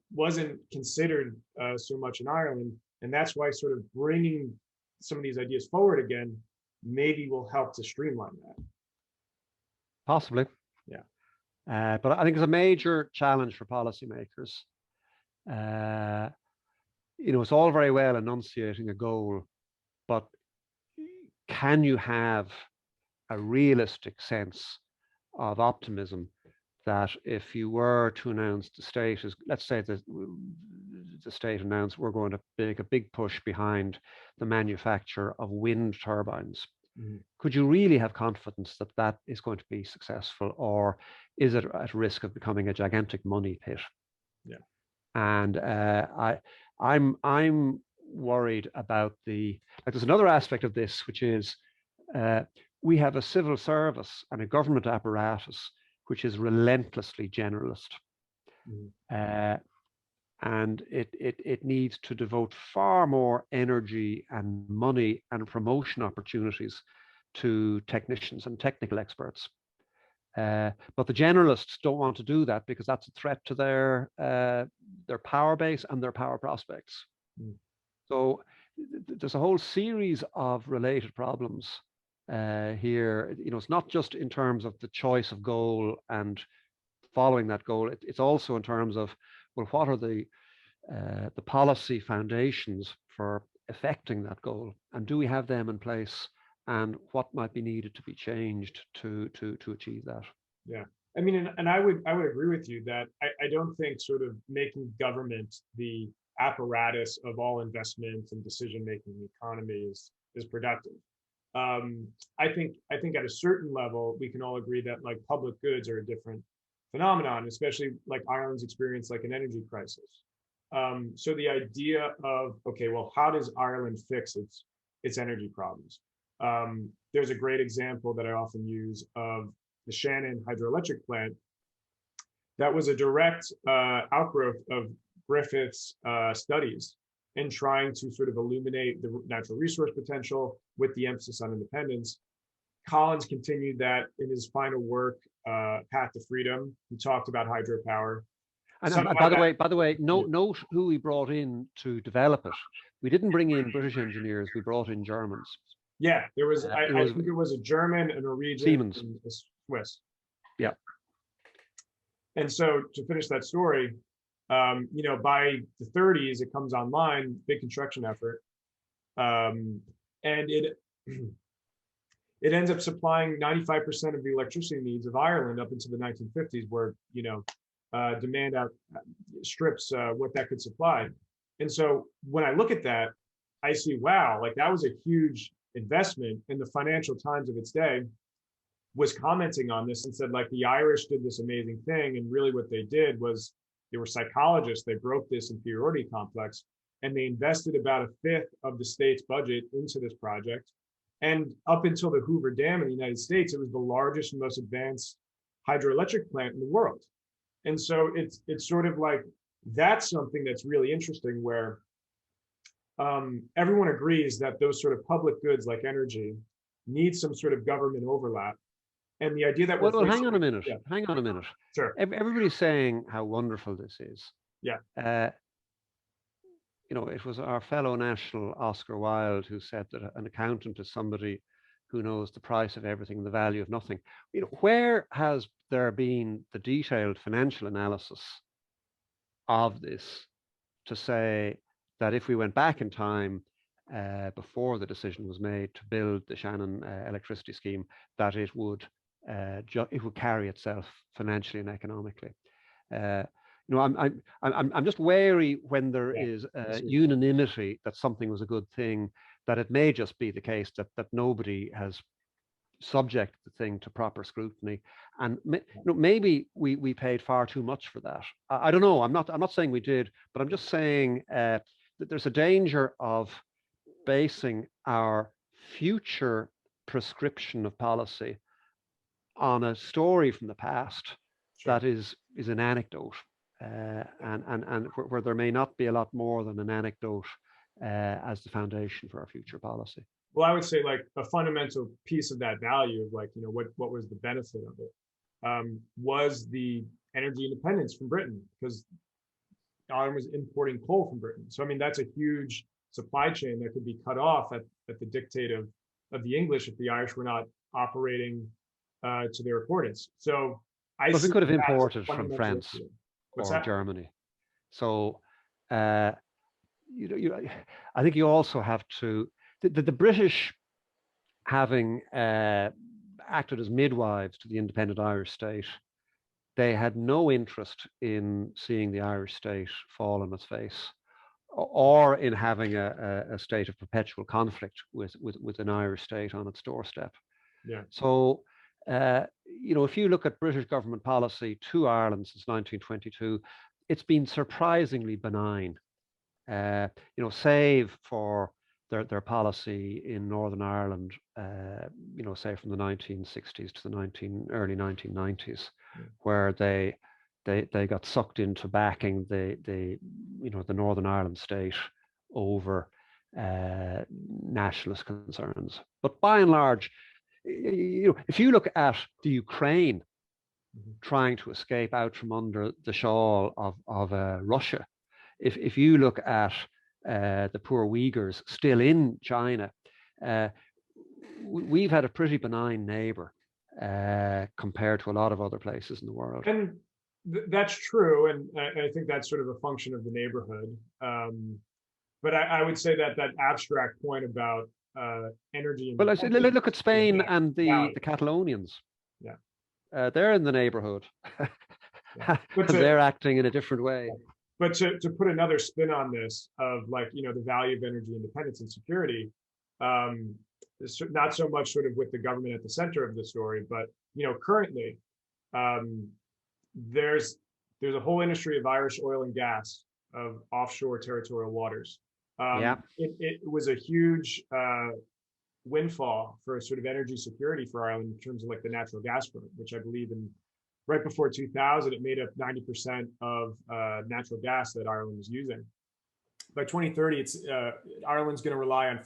considered so much in Ireland. And that's why sort of bringing some of these ideas forward again maybe will help to streamline that. Possibly. Yeah. But I think it's a major challenge for policymakers. You know, it's all very well enunciating a goal, but can you have a realistic sense of optimism that if you were to announce the state is, let's say the the state announced we're going to make a big push behind the manufacture of wind turbines. Could you really have confidence that that is going to be successful, or is it at risk of becoming a gigantic money pit? Yeah. And I'm worried about there's another aspect of this, which is we have a civil service and a government apparatus which is relentlessly generalist. And it needs to devote far more energy and money and promotion opportunities to technicians and technical experts. But the generalists don't want to do that because that's a threat to their power base and their power prospects. So there's a whole series of related problems here. It's not just in terms of the choice of goal and following that goal. It's also in terms of, well, what are the policy foundations for effecting that goal, and do we have them in place, and what might be needed to be changed to achieve that? Yeah, I mean, and I would agree with you that I don't think sort of making government the apparatus of all investment and decision making in the economy is productive. I think at a certain level we can all agree that like public goods are a different phenomenon, especially like Ireland's experience, like an energy crisis. So the idea of, okay, well, how does Ireland fix its energy problems? There's a great example that I often use of the Shannon hydroelectric plant. That was a direct outgrowth of Griffith's studies in trying to sort of illuminate the natural resource potential with the emphasis on independence. Collins continued that in his final work, Path to Freedom. He talked about hydropower. And by the way, note who we brought in to develop it. We didn't bring in British engineers. We brought in Germans. Yeah, there was. I think it was a German, a Norwegian, Siemens, and a Swiss. Yeah. And so to finish that story, by the 30s, it comes online, big construction effort, and it ends up supplying 95% of the electricity needs of Ireland up into the 1950s, where demand strips what that could supply. And so when I look at that, I see, wow, like that was a huge investment. And the Financial Times of its day was commenting on this and said, like, the Irish did this amazing thing. And really what they did was they were psychologists. They broke this inferiority complex and they invested about a fifth of the state's budget into this project. And up until the Hoover Dam in the United States, it was the largest and most advanced hydroelectric plant in the world. And so it's sort of like, that's something that's really interesting, where everyone agrees that those sort of public goods like energy need some sort of government overlap. And the idea that well, hang on a minute. Yeah. Hang on a minute. Sure. Everybody's saying how wonderful this is. Yeah. It was our fellow national Oscar Wilde who said that an accountant is somebody who knows the price of everything and the value of nothing. Where has there been the detailed financial analysis of this to say that if we went back in time before the decision was made to build the Shannon electricity scheme, that it would carry itself financially and economically? I'm just wary when there is unanimity that something was a good thing, that it may just be the case that nobody has subject the thing to proper scrutiny, and maybe we paid far too much for that. I don't know. I'm not saying we did, but I'm just saying that there's a danger of basing our future prescription of policy on a story from the past that is an anecdote, and where there may not be a lot more than an anecdote as the foundation for our future policy. Well, I would say like a fundamental piece of that value of like, what was the benefit of it, was the energy independence from Britain, because Ireland was importing coal from Britain. So, I mean, that's a huge supply chain that could be cut off at the dictate of the English if the Irish were not operating to their accordance. So we could have imported from France or Germany. So, I think you also have to, the British, having acted as midwives to the independent Irish state, they had no interest in seeing the Irish state fall on its face. or in having a state of perpetual conflict with an Irish state on its doorstep. Yeah. So, if you look at British government policy to Ireland since 1922, it's been surprisingly benign. Save for their policy in Northern Ireland, say from the 1960s to the early 1990s, where they got sucked into backing the Northern Ireland state over nationalist concerns. But by and large, if you look at the Ukraine trying to escape out from under the shawl of Russia, if you look at the poor Uyghurs still in China, we've had a pretty benign neighbor compared to a lot of other places in the world. And that's true, and I think that's sort of a function of the neighborhood. But I would say that abstract point about energy. Well, look at Spain and the Catalonians. Yeah, they're in the neighborhood. Yeah. But they're acting in a different way. But to put another spin on this of the value of energy independence and security, not so much sort of with the government at the center of the story, but currently there's a whole industry of Irish oil and gas of offshore territorial waters. It was a huge windfall for sort of energy security for Ireland in terms of the natural gas front, which I believe right before 2000, it made up 90% of natural gas that Ireland was using. By 2030, Ireland's going to rely on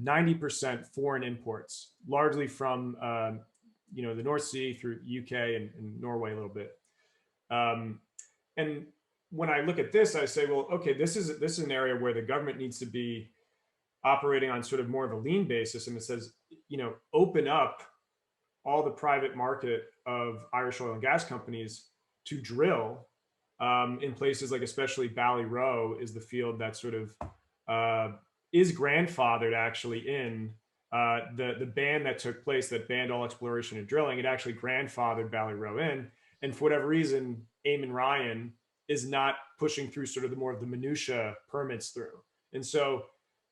90% foreign imports, largely from the North Sea through UK and Norway a little bit. And when I look at this, I say, well, okay, this is an area where the government needs to be operating on sort of more of a lean basis, and it says, open up all the private market of Irish oil and gas companies to drill in places like especially Ballyroe is the field that sort of is grandfathered actually in the ban that took place that banned all exploration and drilling. It actually grandfathered Ballyroe in, and for whatever reason, Eamon Ryan is not pushing through sort of the more of the minutia permits through. And so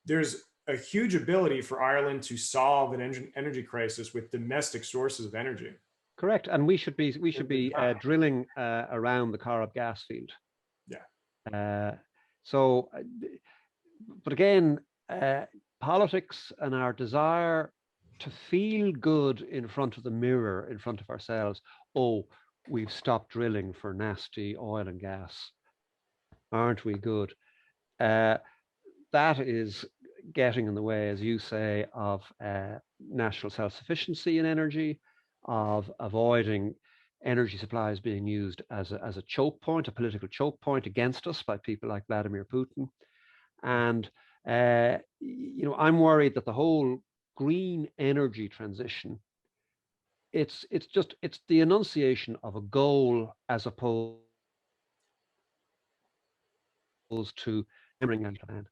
there's a huge ability for Ireland to solve an energy crisis with domestic sources of energy. Correct, and we should be drilling around the Corrib gas field. Yeah. But again, politics and our desire to feel good in front of the mirror, in front of ourselves. Oh, we've stopped drilling for nasty oil and gas. Aren't we good? That is getting in the way, as you say, of national self-sufficiency in energy, of avoiding energy supplies being used as a choke point, a political choke point against us by people like Vladimir Putin. And I'm worried that the whole green energy transition, it's the enunciation of a goal as opposed to hammering out a plan.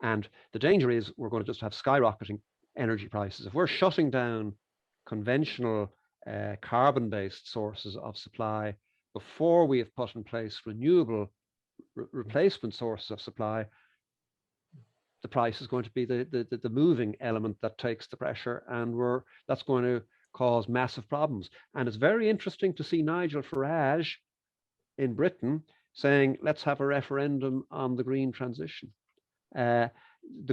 And the danger is we're going to just have skyrocketing energy prices. If we're shutting down conventional carbon-based sources of supply before we have put in place renewable replacement sources of supply, the price is going to be the moving element that takes the pressure, and that's going to cause massive problems. And it's very interesting to see Nigel Farage in Britain saying, let's have a referendum on the green transition. The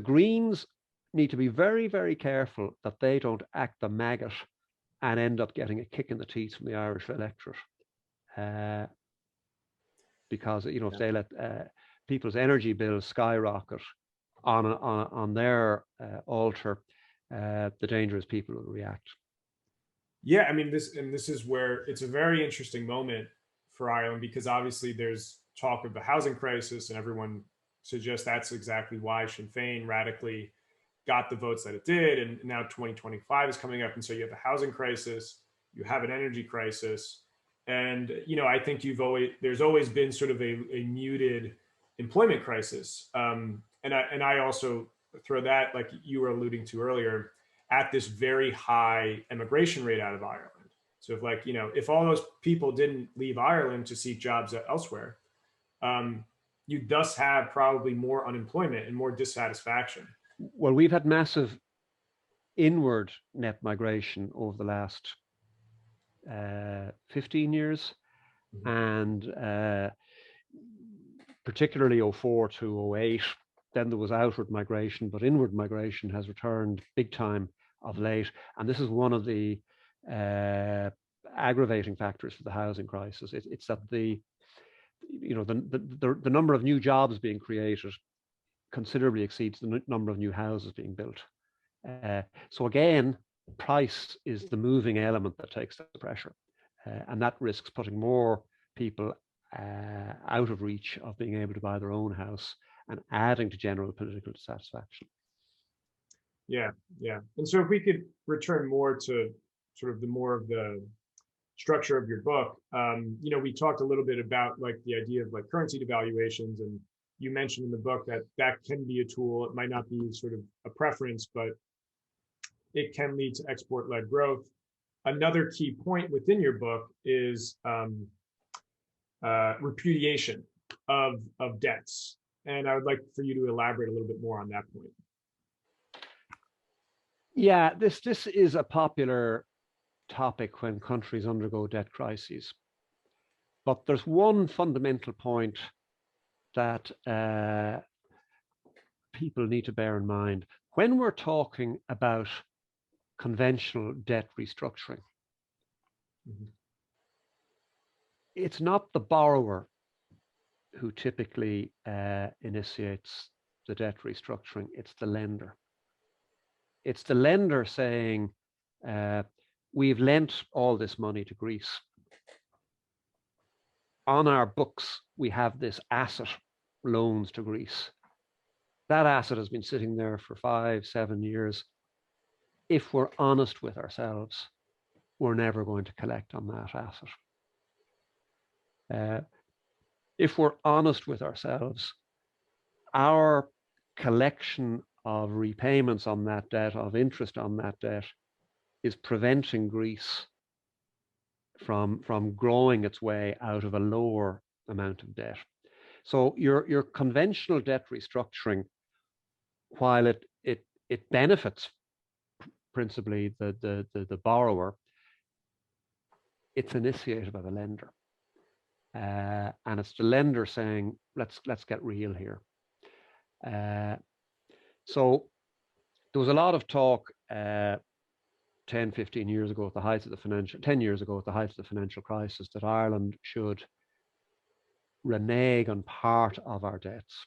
Greens need to be very, very careful that they don't act the maggot and end up getting a kick in the teeth from the Irish electorate. Because, if they let people's energy bills skyrocket on their altar, the danger is people will react. Yeah, I mean, this is where it's a very interesting moment for Ireland, because obviously there's talk of the housing crisis, and everyone suggests that's exactly why Sinn Féin radically got the votes that it did. And now 2025 is coming up, and so you have a housing crisis, you have an energy crisis, and I think there's always been sort of a muted employment crisis. And I also throw that, like you were alluding to earlier, at this very high immigration rate out of Ireland. So if all those people didn't leave Ireland to seek jobs elsewhere, you thus have probably more unemployment and more dissatisfaction. Well, we've had massive inward net migration over the last 15 years, and particularly 04 to 08. Then there was outward migration, but inward migration has returned big time of late. And this is one of the aggravating factors for the housing crisis. It's that the number of new jobs being created considerably exceeds the number of new houses being built. So again, price is the moving element that takes the pressure, and that risks putting more people out of reach of being able to buy their own house and adding to general political dissatisfaction. Yeah, yeah. And so if we could return more to sort of the structure of your book, we talked a little bit about like the idea of like currency devaluations, and you mentioned in the book that that can be a tool. It might not be sort of a preference, but it can lead to export-led growth. Another key point within your book is repudiation of debts. And I would like for you to elaborate a little bit more on that point. Yeah, this is a popular topic when countries undergo debt crises. But there's one fundamental point that people need to bear in mind. When we're talking about conventional debt restructuring, it's not the borrower who typically initiates the debt restructuring, it's the lender. It's the lender saying, we've lent all this money to Greece. On our books, we have this asset, loans to Greece. That asset has been sitting there for 5-7 years. If we're honest with ourselves, we're never going to collect on that asset. If we're honest with ourselves, our collection of repayments on that debt, of interest on that debt, is preventing Greece from growing its way out of a lower amount of debt. So your conventional debt restructuring, while it benefits principally the borrower, it's initiated by the lender. And it's the lender saying, let's get real here. So there was a lot of talk 10-15 years ago at the height of the 10 years ago at the height of the financial crisis that Ireland should renege on part of our debts.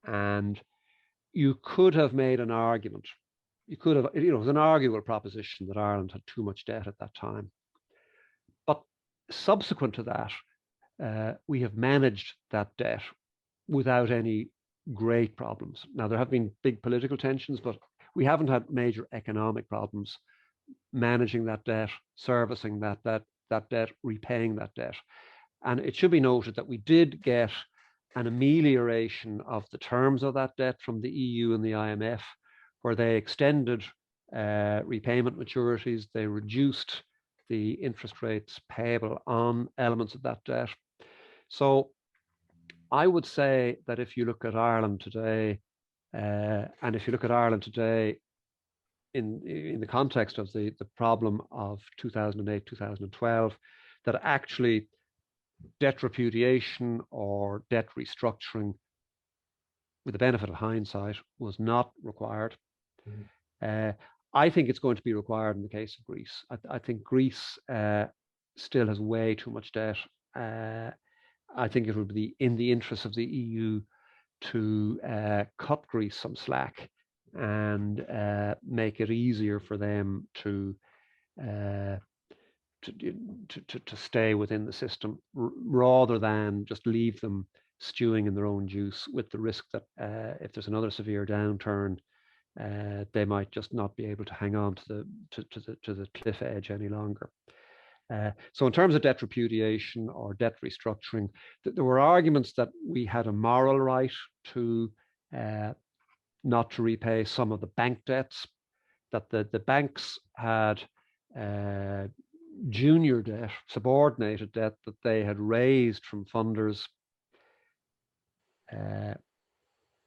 And you could have made an argument. You could have, it was an arguable proposition that Ireland had too much debt at that time. But subsequent to that, we have managed that debt without any great problems. Now, there have been big political tensions, but we haven't had major economic problems managing that debt, servicing that debt, repaying that debt. And it should be noted that we did get an amelioration of the terms of that debt from the EU and the IMF, where they extended repayment maturities, they reduced the interest rates payable on elements of that debt. So I would say that if you look at Ireland today, and if you look at Ireland today in the context of the problem of 2008, 2012, that actually debt repudiation or debt restructuring, with the benefit of hindsight, was not required. I think it's going to be required in the case of Greece. I think Greece still has way too much debt. I think it would be in the interest of the EU to cut Greece some slack and make it easier for them to stay within the system, rather than just leave them stewing in their own juice, with the risk that if there's another severe downturn, they might just not be able to hang on to the cliff edge any longer. So in terms of debt repudiation or debt restructuring, there were arguments that we had a moral right to not to repay some of the bank debts, that the banks had junior debt, subordinated debt that they had raised from funders,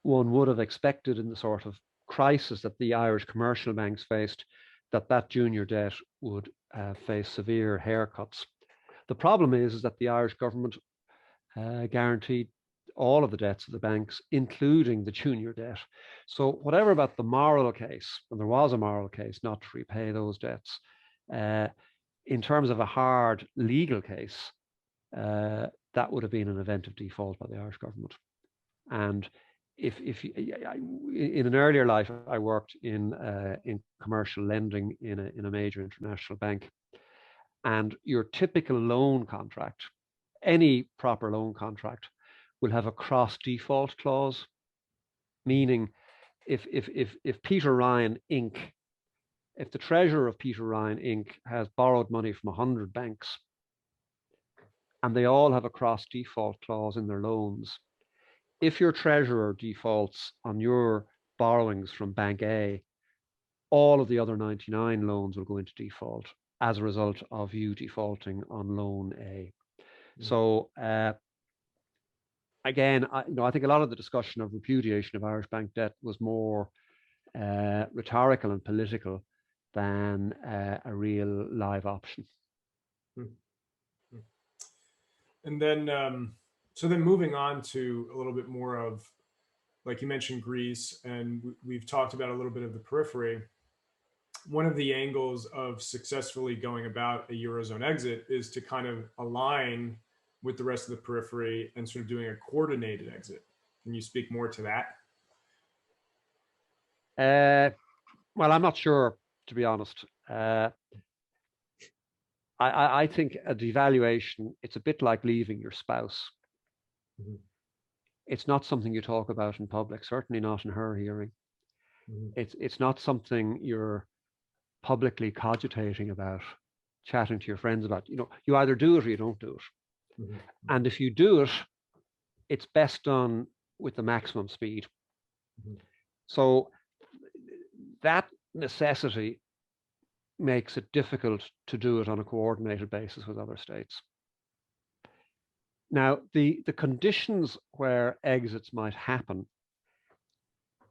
one would have expected in the sort of crisis that the Irish commercial banks faced, that junior debt would face severe haircuts. The problem is that the Irish government guaranteed all of the debts of the banks, including the junior debt. So whatever about the moral case, and there was a moral case not to repay those debts, in terms of a hard legal case, that would have been an event of default by the Irish government. And if in an earlier life, I worked in commercial lending in a major international bank, and your typical loan contract, any proper loan contract, will have a cross default clause, meaning if Peter Ryan Inc., if the treasurer of Peter Ryan Inc. has borrowed money from 100 banks and they all have a cross default clause in their loans, if your treasurer defaults on your borrowings from Bank A, all of the other 99 loans will go into default as a result of you defaulting on loan A. So again, I think a lot of the discussion of repudiation of Irish bank debt was more rhetorical and political than a real live option. And then, so then moving on to a little bit more of, like you mentioned, Greece, and we've talked about a little bit of the periphery. One of the angles of successfully going about a Eurozone exit is to kind of align with the rest of the periphery and sort of doing a coordinated exit. Can you speak more to that? Well, I'm not sure, to be honest. I think a devaluation, it's a bit like leaving your spouse. Mm-hmm. It's not something you talk about in public, certainly not in her hearing. Mm-hmm. It's not something you're publicly cogitating about, chatting to your friends about. You either do it or you don't do it. Mm-hmm. And if you do it, it's best done with the maximum speed. Mm-hmm. So that necessity makes it difficult to do it on a coordinated basis with other states. Now, the conditions where exits might happen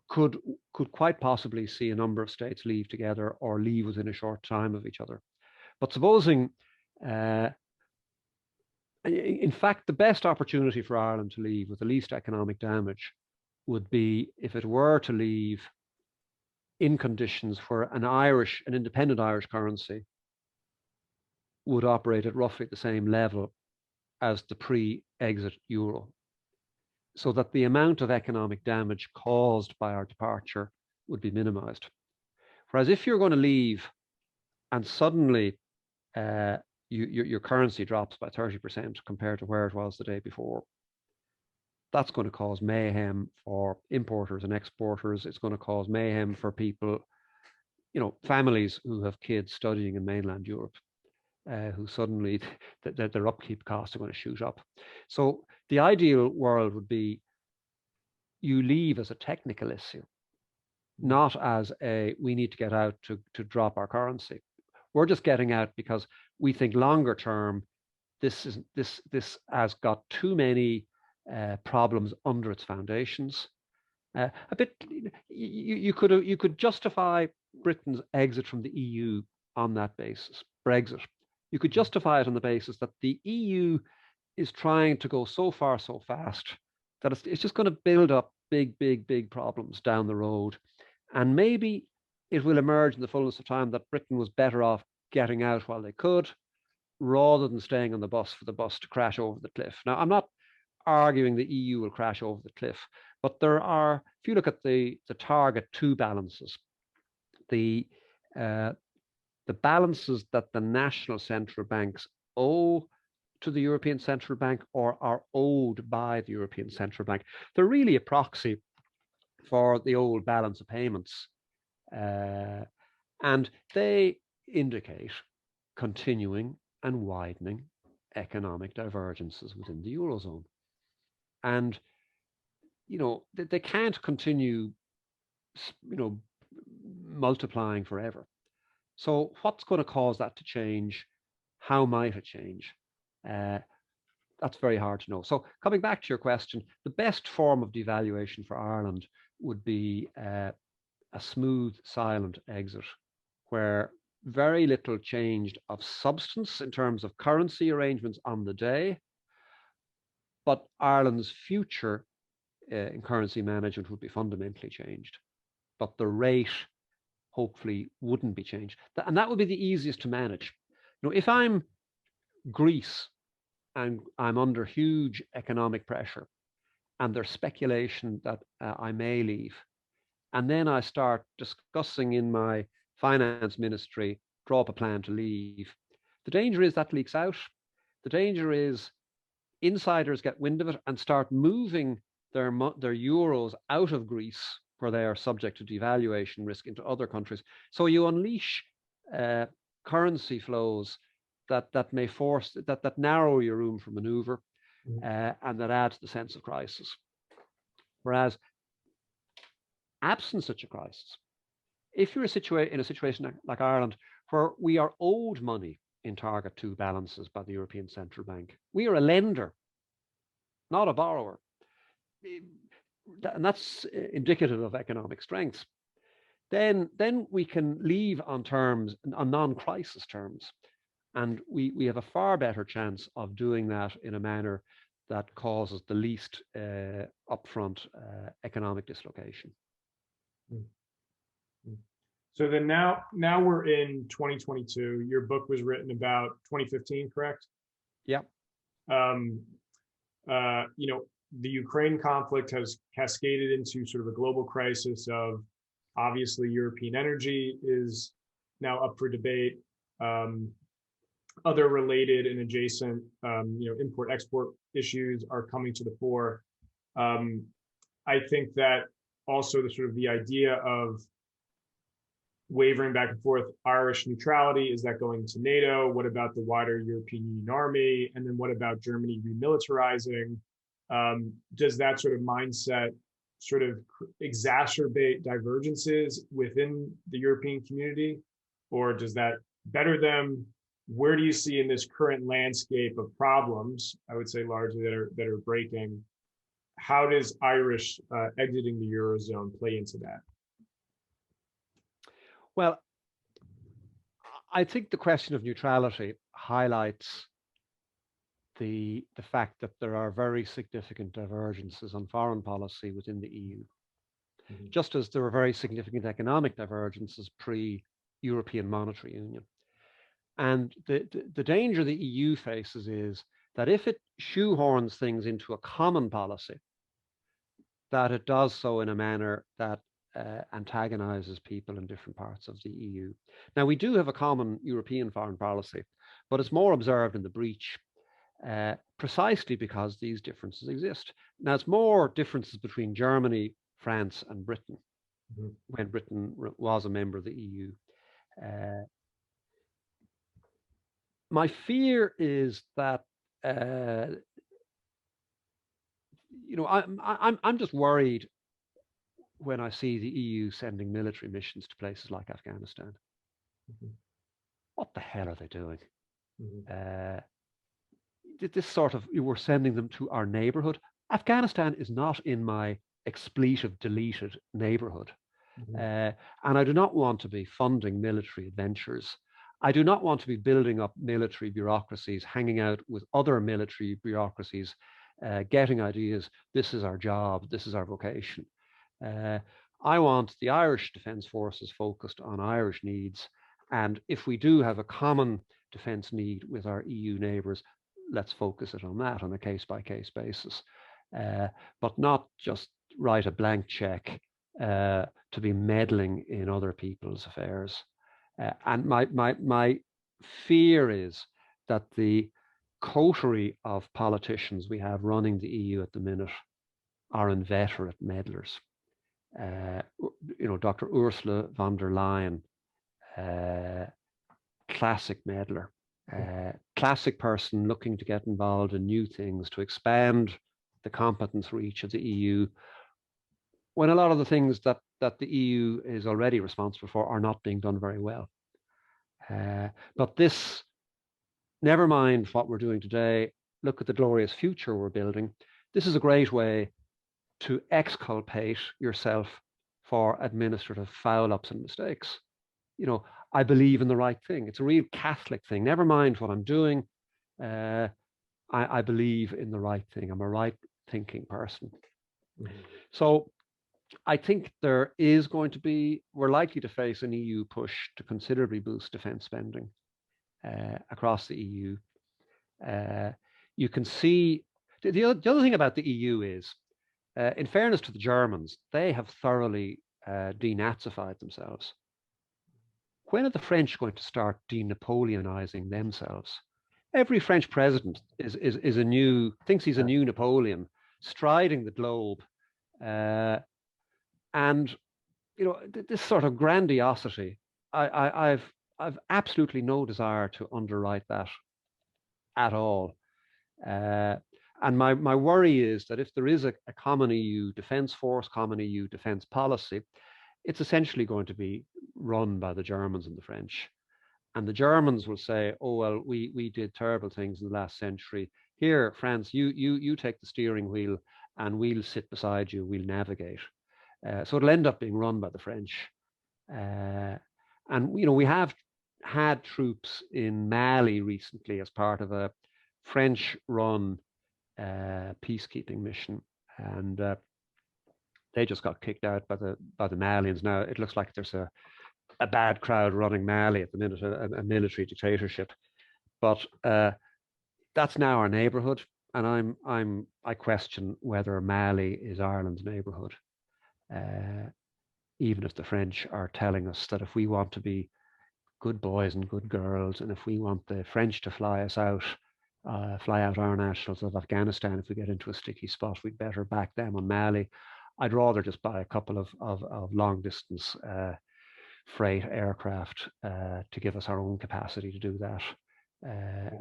could quite possibly see a number of states leave together or leave within a short time of each other. But supposing, in fact, the best opportunity for Ireland to leave with the least economic damage would be if it were to leave in conditions where an independent Irish currency would operate at roughly the same level as the pre-exit euro, so that the amount of economic damage caused by our departure would be minimized. Whereas if you're going to leave and suddenly your currency drops by 30% compared to where it was the day before, that's going to cause mayhem for importers and exporters. It's going to cause mayhem for people, families who have kids studying in mainland Europe, who suddenly their upkeep costs are going to shoot up. So the ideal world would be you leave as a technical issue, not as we need to get out to drop our currency. We're just getting out because we think longer term, this has got too many problems under its foundations. A bit, you could justify Britain's exit from the EU on that basis, Brexit. You could justify it on the basis that the EU is trying to go so far so fast that it's just going to build up big problems down the road, and maybe it will emerge in the fullness of time that Britain was better off getting out while they could, rather than staying on the bus for the bus to crash over the cliff. Now, I'm not arguing the EU will crash over the cliff, but there are, if you look at the target two balances, the balances that the national central banks owe to the European Central Bank or are owed by the European Central Bank, they're really a proxy for the old balance of payments. And they indicate continuing and widening economic divergences within the Eurozone. And, they can't continue, multiplying forever. So what's going to cause that to change? How might it change? That's very hard to know. So coming back to your question, the best form of devaluation for Ireland would be a smooth, silent exit, where very little changed of substance in terms of currency arrangements on the day, but Ireland's future in currency management would be fundamentally changed. But the rate hopefully wouldn't be changed. And that would be the easiest to manage. If I'm Greece and I'm under huge economic pressure and there's speculation that I may leave, and then I start discussing in my finance ministry, draw up a plan to leave, the danger is that leaks out. The danger is insiders get wind of it and start moving their euros out of Greece, where they are subject to devaluation risk, into other countries. So you unleash currency flows that may force, that narrow your room for maneuver, and that add to the sense of crisis. Whereas, absent such a crisis, if you're in a situation like Ireland, where we are owed money in Target 2 balances by the European Central Bank, we are a lender, not a borrower. And that's indicative of economic strength. Then we can leave on terms, on non-crisis terms. And we have a far better chance of doing that in a manner that causes the least upfront economic dislocation. So then now we're in 2022. Your book was written about 2015, correct? Yeah. The Ukraine conflict has cascaded into sort of a global crisis of, obviously, European energy is now up for debate. Other related and adjacent, import-export issues are coming to the fore. I think that also the idea of wavering back and forth, Irish neutrality, is that going to NATO? What about the wider European Union army? And then what about Germany remilitarizing? Does that sort of mindset sort of exacerbate divergences within the European community, or does that better them? Where do you see in this current landscape of problems, I would say largely that are breaking, how does Irish exiting the Eurozone play into that? Well, I think the question of neutrality highlights the fact that there are very significant divergences on foreign policy within the EU, just as there were very significant economic divergences pre-European Monetary Union. And the danger the EU faces is that if it shoehorns things into a common policy, that it does so in a manner that antagonizes people in different parts of the EU. Now, we do have a common European foreign policy, but it's more observed in the breach, precisely because these differences exist. Now, it's more differences between Germany, France, and Britain, when Britain was a member of the EU. My fear is that I'm just worried when I see the EU sending military missions to places like Afghanistan. What the hell are they doing? This sort of, we're sending them to our neighborhood. Afghanistan is not in my expletive deleted neighborhood. And I do not want to be funding military adventures. I do not want to be building up military bureaucracies, hanging out with other military bureaucracies, getting ideas. This is our job. This is our vocation. I want the Irish Defence Forces focused on Irish needs. And if we do have a common defence need with our EU neighbours, let's focus it on that on a case-by-case basis, but not just write a blank check to be meddling in other people's affairs. And my fear is that the coterie of politicians we have running the EU at the minute are inveterate meddlers. Dr. Ursula von der Leyen, classic meddler, classic person looking to get involved in new things, to expand the competence reach of the EU, when a lot of the things that the EU is already responsible for are not being done very well. But this never mind what we're doing today. Look at the glorious future we're building. This is a great way to exculpate yourself for administrative foul-ups and mistakes. You know, I believe in the right thing. It's a real Catholic thing. Never mind what I'm doing. I believe in the right thing. I'm a right thinking person. So I think we're likely to face an EU push to considerably boost defense spending across the EU. You can see the other thing about the EU is, in fairness to the Germans, they have thoroughly denazified themselves. When are the French going to start denapoleonizing themselves? Every French president thinks he's a new Napoleon, striding the globe, and this sort of grandiosity. I've absolutely no desire to underwrite that at all. And my worry is that if there is a common EU defense force, common EU defense policy, it's essentially going to be run by the Germans and the French. And the Germans will say, oh, well, we did terrible things in the last century. Here, France, you take the steering wheel and we'll sit beside you, we'll navigate. So it'll end up being run by the French. And, we have had troops in Mali recently as part of a French-run peacekeeping mission. And they just got kicked out by the Malians. Now, it looks like there's a bad crowd running Mali at the minute, a military dictatorship. But that's now our neighborhood, and I question whether Mali is Ireland's neighborhood, even if the French are telling us that if we want to be good boys and good girls, and if we want the French to fly out our nationals of Afghanistan, if we get into a sticky spot, we'd better back them on Mali. I'd rather just buy a couple of long distance freight aircraft to give us our own capacity to do that,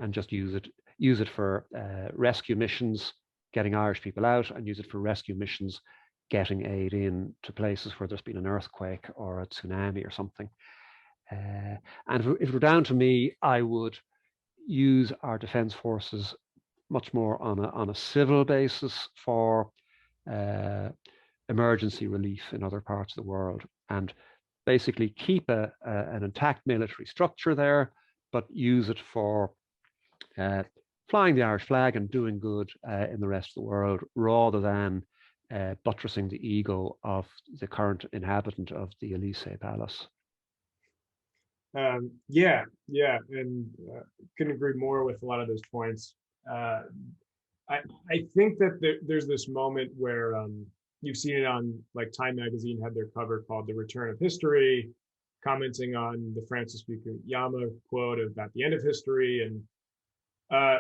and just use it for rescue missions, getting Irish people out, and use it for rescue missions, getting aid in to places where there's been an earthquake or a tsunami or something. And if it were down to me, I would use our defence forces much more on a civil basis for emergency relief in other parts of the world, and basically keep an intact military structure there, but use it for flying the Irish flag and doing good in the rest of the world, rather than buttressing the ego of the current inhabitant of the Elysee Palace. Yeah, and couldn't agree more with a lot of those points. I think that there's this moment where you've seen it on, like, Time magazine had their cover called "The Return of History," commenting on the Francis Fukuyama quote about the end of history, and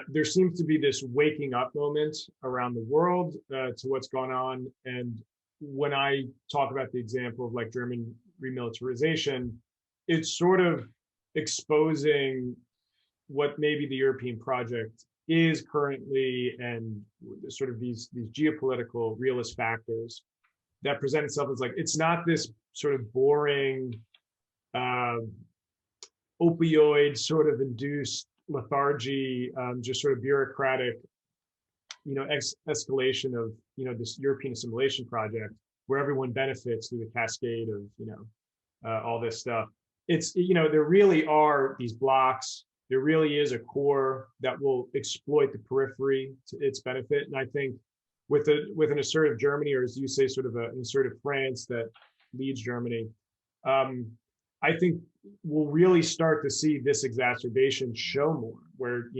there seems to be this waking up moment around the world to what's going on. And when I talk about the example of, like, German remilitarization, it's sort of exposing what maybe the European project is currently, and sort of these geopolitical realist factors that present itself as, like, it's not this sort of boring opioid sort of induced lethargy, just sort of bureaucratic, escalation of, this European assimilation project where everyone benefits through the cascade of, all this stuff. It's, there really are these blocks. There really is a core that will exploit the periphery to its benefit. And I think with an assertive Germany, or as you say, sort of an assertive France that leads Germany, I think we'll really start to see this exacerbation show more, where,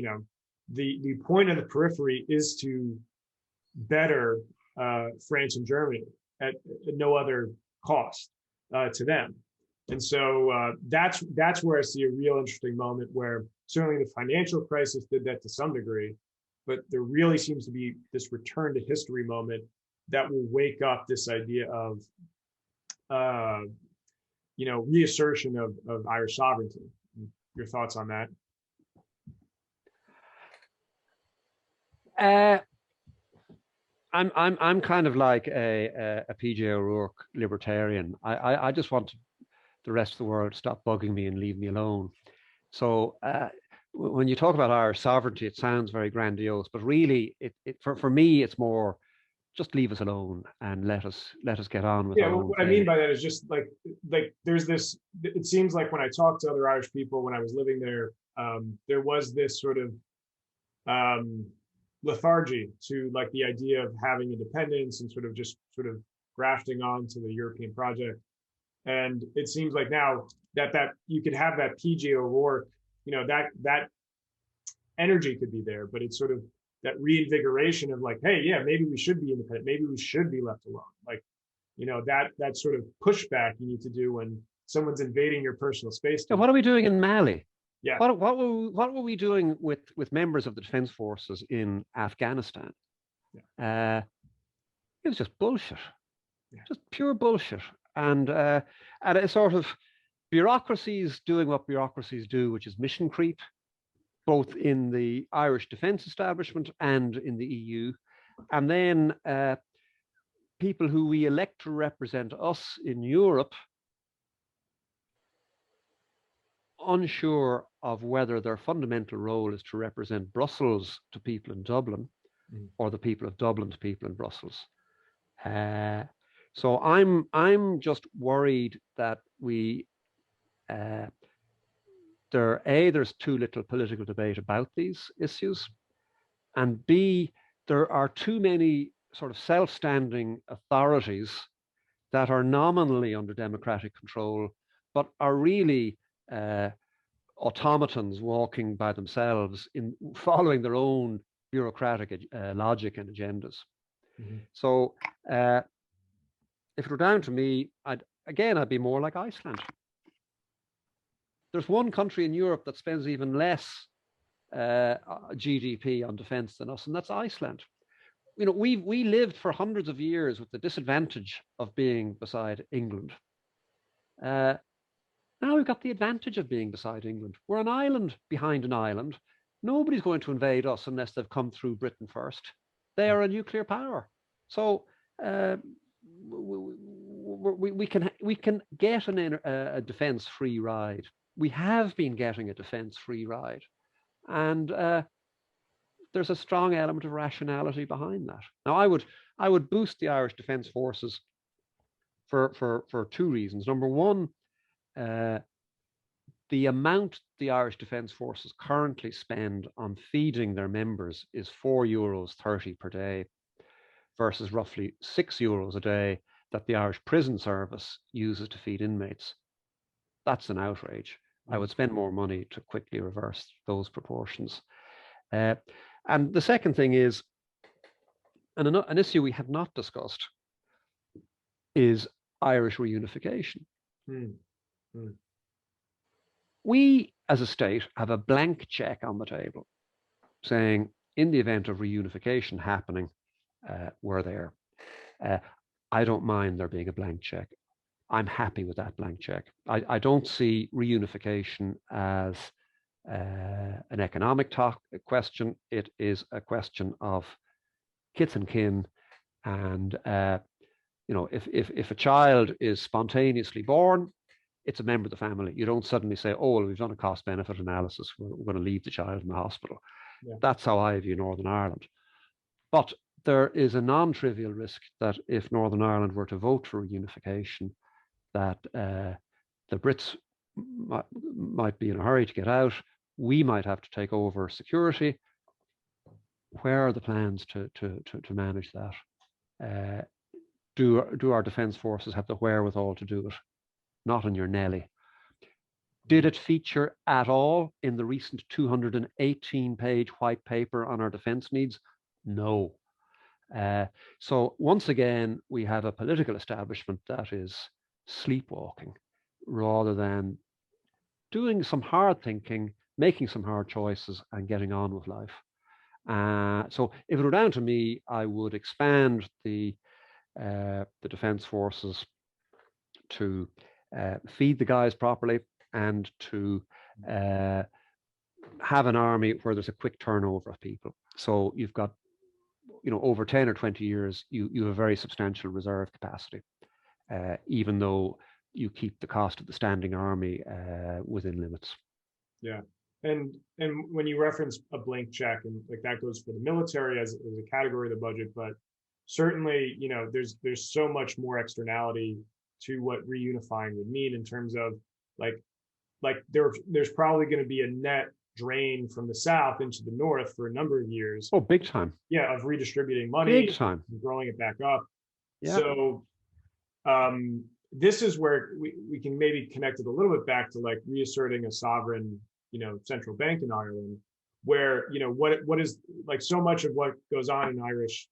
the point of the periphery is to better France and Germany at no other cost to them. And so that's where I see a real interesting moment, where certainly the financial crisis did that to some degree, but there really seems to be this return to history moment that will wake up this idea of, reassertion of Irish sovereignty. Your thoughts on that? I'm kind of like a PJ O'Rourke libertarian. I just want the rest of the world to stop bugging me and leave me alone. So when you talk about Irish sovereignty, it sounds very grandiose, but really, for me, it's more just leave us alone and let us get on with Yeah, our own what I thing. mean by that is just like there's this. It seems like when I talked to other Irish people when I was living there, there was this sort of lethargy to like the idea of having independence and sort of just sort of grafting onto the European project. And it seems like now that you could have that PJ O'Rourke, that energy could be there, but it's sort of that reinvigoration of like, hey, yeah, maybe we should be independent, maybe we should be left alone. Like, that sort of pushback you need to do when someone's invading your personal space. And what are we doing in Mali? Yeah. What were we doing with members of the defense forces in Afghanistan? Yeah. It was just bullshit, just pure bullshit. And a sort of bureaucracies doing what bureaucracies do, which is mission creep, both in the Irish defence establishment and in the EU. And then people who we elect to represent us in Europe, unsure of whether their fundamental role is to represent Brussels to people in Dublin or the people of Dublin to people in Brussels. So I'm just worried that there's too little political debate about these issues, and B, there are too many sort of self-standing authorities that are nominally under democratic control, but are really automatons walking by themselves in following their own bureaucratic logic and agendas. So if it were down to me, I'd be more like Iceland. There's one country in Europe that spends even less GDP on defense than us, and that's Iceland. We lived for hundreds of years with the disadvantage of being beside England. Now we've got the advantage of being beside England. We're an island behind an island. Nobody's going to invade us unless they've come through Britain first. They are a nuclear power. So we can get a defense-free ride. We have been getting a defense-free ride. And there's a strong element of rationality behind that. Now, I would boost the Irish Defence Forces for two reasons. Number one, the amount the Irish Defence Forces currently spend on feeding their members is €4.30 per day versus roughly €6 a day that the Irish Prison Service uses to feed inmates. That's an outrage. I would spend more money to quickly reverse those proportions. And the second thing is, and an issue we have not discussed, is Irish reunification. We, as a state, have a blank check on the table saying, in the event of reunification happening, we're there. I don't mind there being a blank check. I'm happy with that blank check. I don't see reunification as an economic question. It is a question of kith and kin, and if a child is spontaneously born, it's a member of the family. You don't suddenly say, "Oh, well, we've done a cost-benefit analysis. We're going to leave the child in the hospital." Yeah. That's how I view Northern Ireland. But there is a non-trivial risk that if Northern Ireland were to vote for reunification, that the Brits might be in a hurry to get out. We might have to take over security. Where are the plans to manage that? Do our defence forces have the wherewithal to do it? Not in your Nelly. Did it feature at all in the recent 218-page white paper on our defence needs? No. So once again, we have a political establishment that is sleepwalking rather than doing some hard thinking, making some hard choices, and getting on with life. So if it were down to me, I would expand the defence forces to feed the guys properly and to have an army where there's a quick turnover of people. So you've got, over 10 or 20 years, you have a very substantial reserve capacity, even though you keep the cost of the standing army within limits. Yeah. and when you reference a blank check, and like that goes for the military as a category of the budget, but certainly, there's so much more externality to what reunifying would mean in terms of there's probably going to be a net drain from the south into the north for a number of years. Oh, big time. Yeah, of redistributing money, big time, and growing it back up. Yeah. So this is where we can maybe connect it a little bit back to like reasserting a sovereign, central bank in Ireland, where what is like so much of what goes on in Irish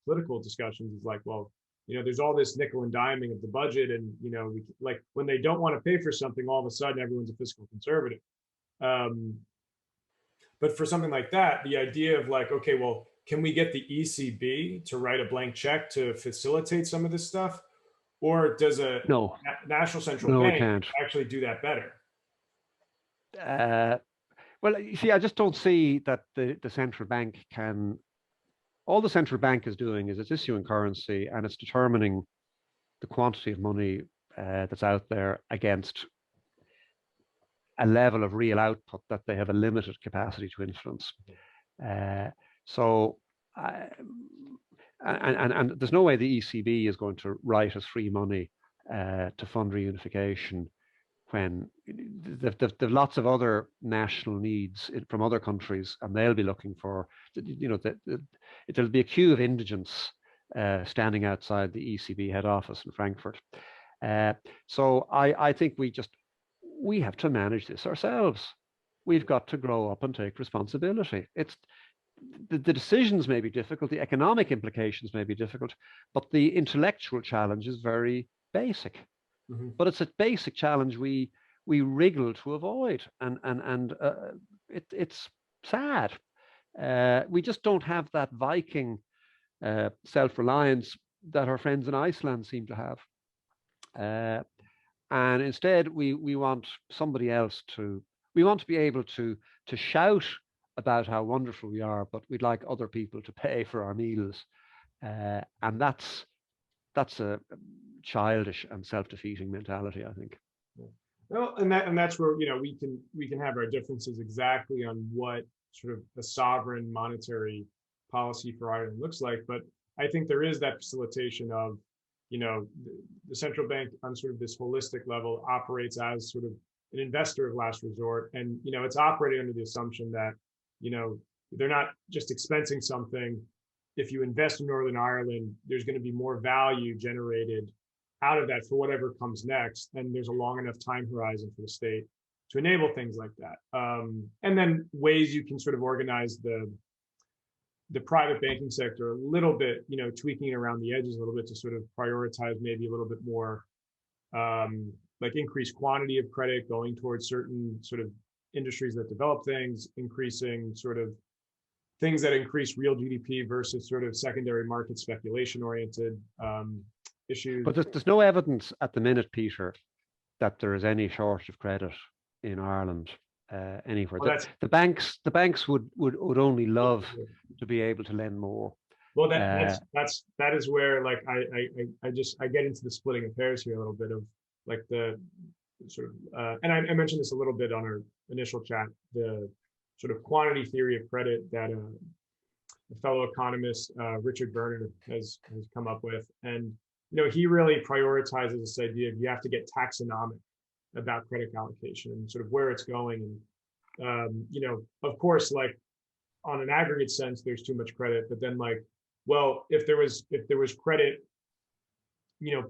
political discussions is like, well, there's all this nickel and diming of the budget, and we like when they don't want to pay for something, all of a sudden everyone's a fiscal conservative. But for something like that, the idea of like, okay, well, can we get the ECB to write a blank check to facilitate some of this stuff, or does a national central bank actually do that better? Well, you see, I just don't see that the central bank can. All the central bank is doing is it's issuing currency, and it's determining the quantity of money that's out there against a level of real output that they have a limited capacity to influence. And there's no way the ECB is going to write us free money to fund reunification when there's lots of other national needs from other countries, and they'll be looking for, there'll be a queue of indigents standing outside the ECB head office in Frankfurt. So I think we have to manage this ourselves. We've got to grow up and take responsibility. It's the decisions may be difficult, the economic implications may be difficult, but the intellectual challenge is very basic. Mm-hmm. But it's a basic challenge we wriggle to avoid, and it's sad. We just don't have that Viking self-reliance that our friends in Iceland seem to have. And instead, we want somebody else we want to be able to shout about how wonderful we are, but we'd like other people to pay for our meals. And that's a childish and self-defeating mentality, I think. Well, and that's where we can have our differences exactly on what sort of a sovereign monetary policy for Ireland looks like. But I think there is that facilitation of the central bank on sort of this holistic level operates as sort of an investor of last resort, and it's operating under the assumption that they're not just expensing something. If you invest in Northern Ireland, there's going to be more value generated out of that for whatever comes next, and there's a long enough time horizon for the state to enable things like that. And then ways you can sort of organize the private banking sector a little bit, tweaking around the edges a little bit to sort of prioritize maybe a little bit more like increased quantity of credit going towards certain sort of industries that develop things, increasing sort of things that increase real GDP versus sort of secondary market speculation oriented issues. But there's no evidence at the minute, Peter, that there is any shortage of credit in Ireland anywhere. Well, the banks would only love to be able to lend more. Well, that is where like I get into the splitting of hairs here a little bit of like the sort of and I mentioned this a little bit on our initial chat, the sort of quantity theory of credit that a fellow economist Richard Berner has come up with, and he really prioritizes this idea of you have to get taxonomic about credit allocation and sort of where it's going, and of course, like on an aggregate sense, there's too much credit, but then like, well, if there was credit,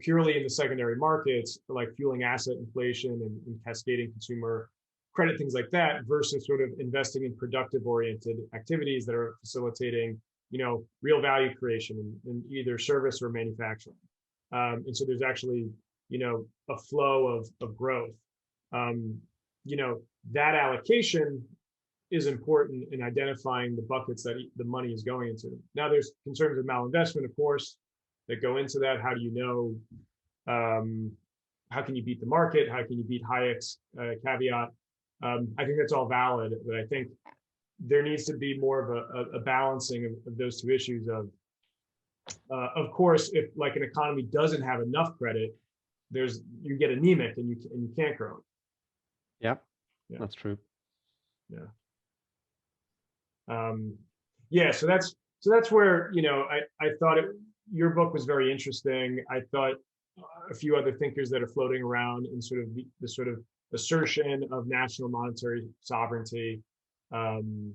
purely in the secondary markets, like fueling asset inflation and cascading consumer credit, things like that, versus sort of investing in productive oriented activities that are facilitating, real value creation in either service or manufacturing. And so there's actually, a flow of growth. That allocation is important in identifying the buckets that the money is going into. Now, there's concerns of malinvestment, of course, that go into that. How do you know? How can you beat the market? How can you beat Hayek's caveat? I think that's all valid, but I think there needs to be more of a balancing of those two issues. Of course, if like an economy doesn't have enough credit, you get anemic and you can't grow. Yeah, that's true. Yeah. Yeah. So that's where, I thought your book was very interesting. I thought a few other thinkers that are floating around in sort of the sort of assertion of national monetary sovereignty, and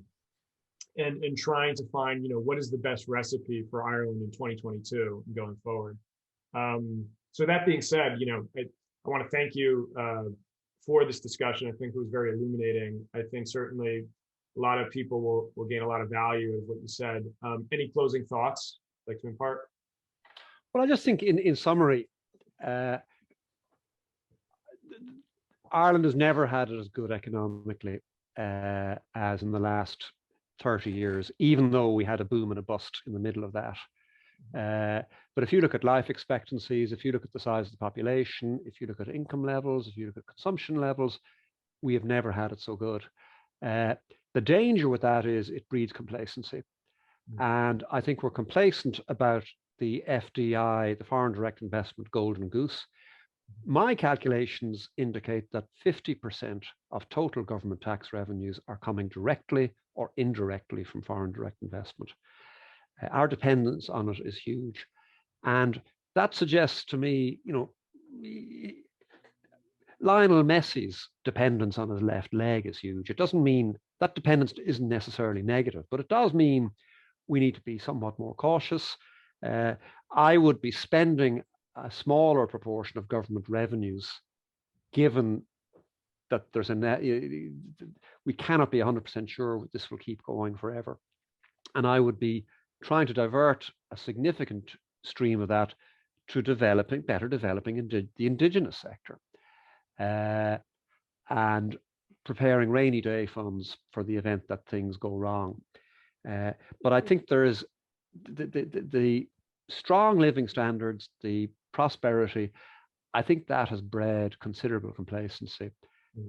trying to find, what is the best recipe for Ireland in 2022 and going forward. So that being said, I want to thank you for this discussion. I think it was very illuminating. I think certainly a lot of people will gain a lot of value of what you said. Any closing thoughts like to impart? Well, I just think in summary, Ireland has never had it as good economically as in the last 30 years, even though we had a boom and a bust in the middle of that. But if you look at life expectancies, if you look at the size of the population, if you look at income levels, if you look at consumption levels, we have never had it so good. The danger with that is it breeds complacency. And I think we're complacent about the FDI, the foreign direct investment golden goose. My calculations indicate that 50% of total government tax revenues are coming directly or indirectly from foreign direct investment. Our dependence on it is huge. And that suggests to me, Lionel Messi's dependence on his left leg is huge. It doesn't mean that dependence isn't necessarily negative, but it does mean we need to be somewhat more cautious. I would be spending a smaller proportion of government revenues, given that there's we cannot be 100% sure this will keep going forever. And I would be trying to divert a significant stream of that to better developing the indigenous sector, and preparing rainy day funds for the event that things go wrong. But I think there is the strong living standards, the prosperity. I think that has bred considerable complacency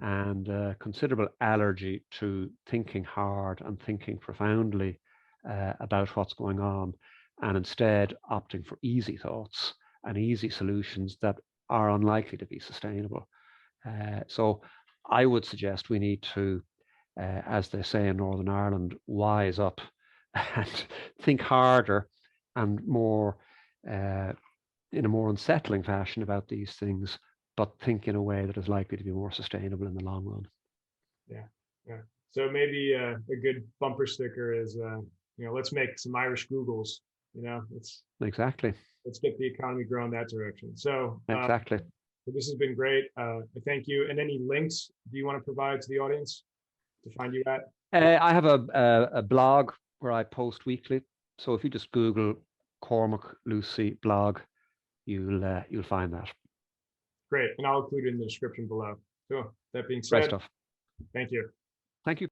and considerable allergy to thinking hard and thinking profoundly about what's going on, and instead opting for easy thoughts and easy solutions that are unlikely to be sustainable. So I would suggest we need to, as they say in Northern Ireland, wise up and think harder and more in a more unsettling fashion about these things, but think in a way that is likely to be more sustainable in the long run. Yeah. So maybe a good bumper sticker is, let's make some Irish Googles. Exactly. Let's get the economy growing that direction. So exactly. So this has been great. Thank you. And any links do you want to provide to the audience to find you at? I have a blog where I post weekly. So if you just Google Cormac Lucey blog, you'll find that. Great. And I'll include it in the description below. So that being said, Great stuff. Thank you. Thank you.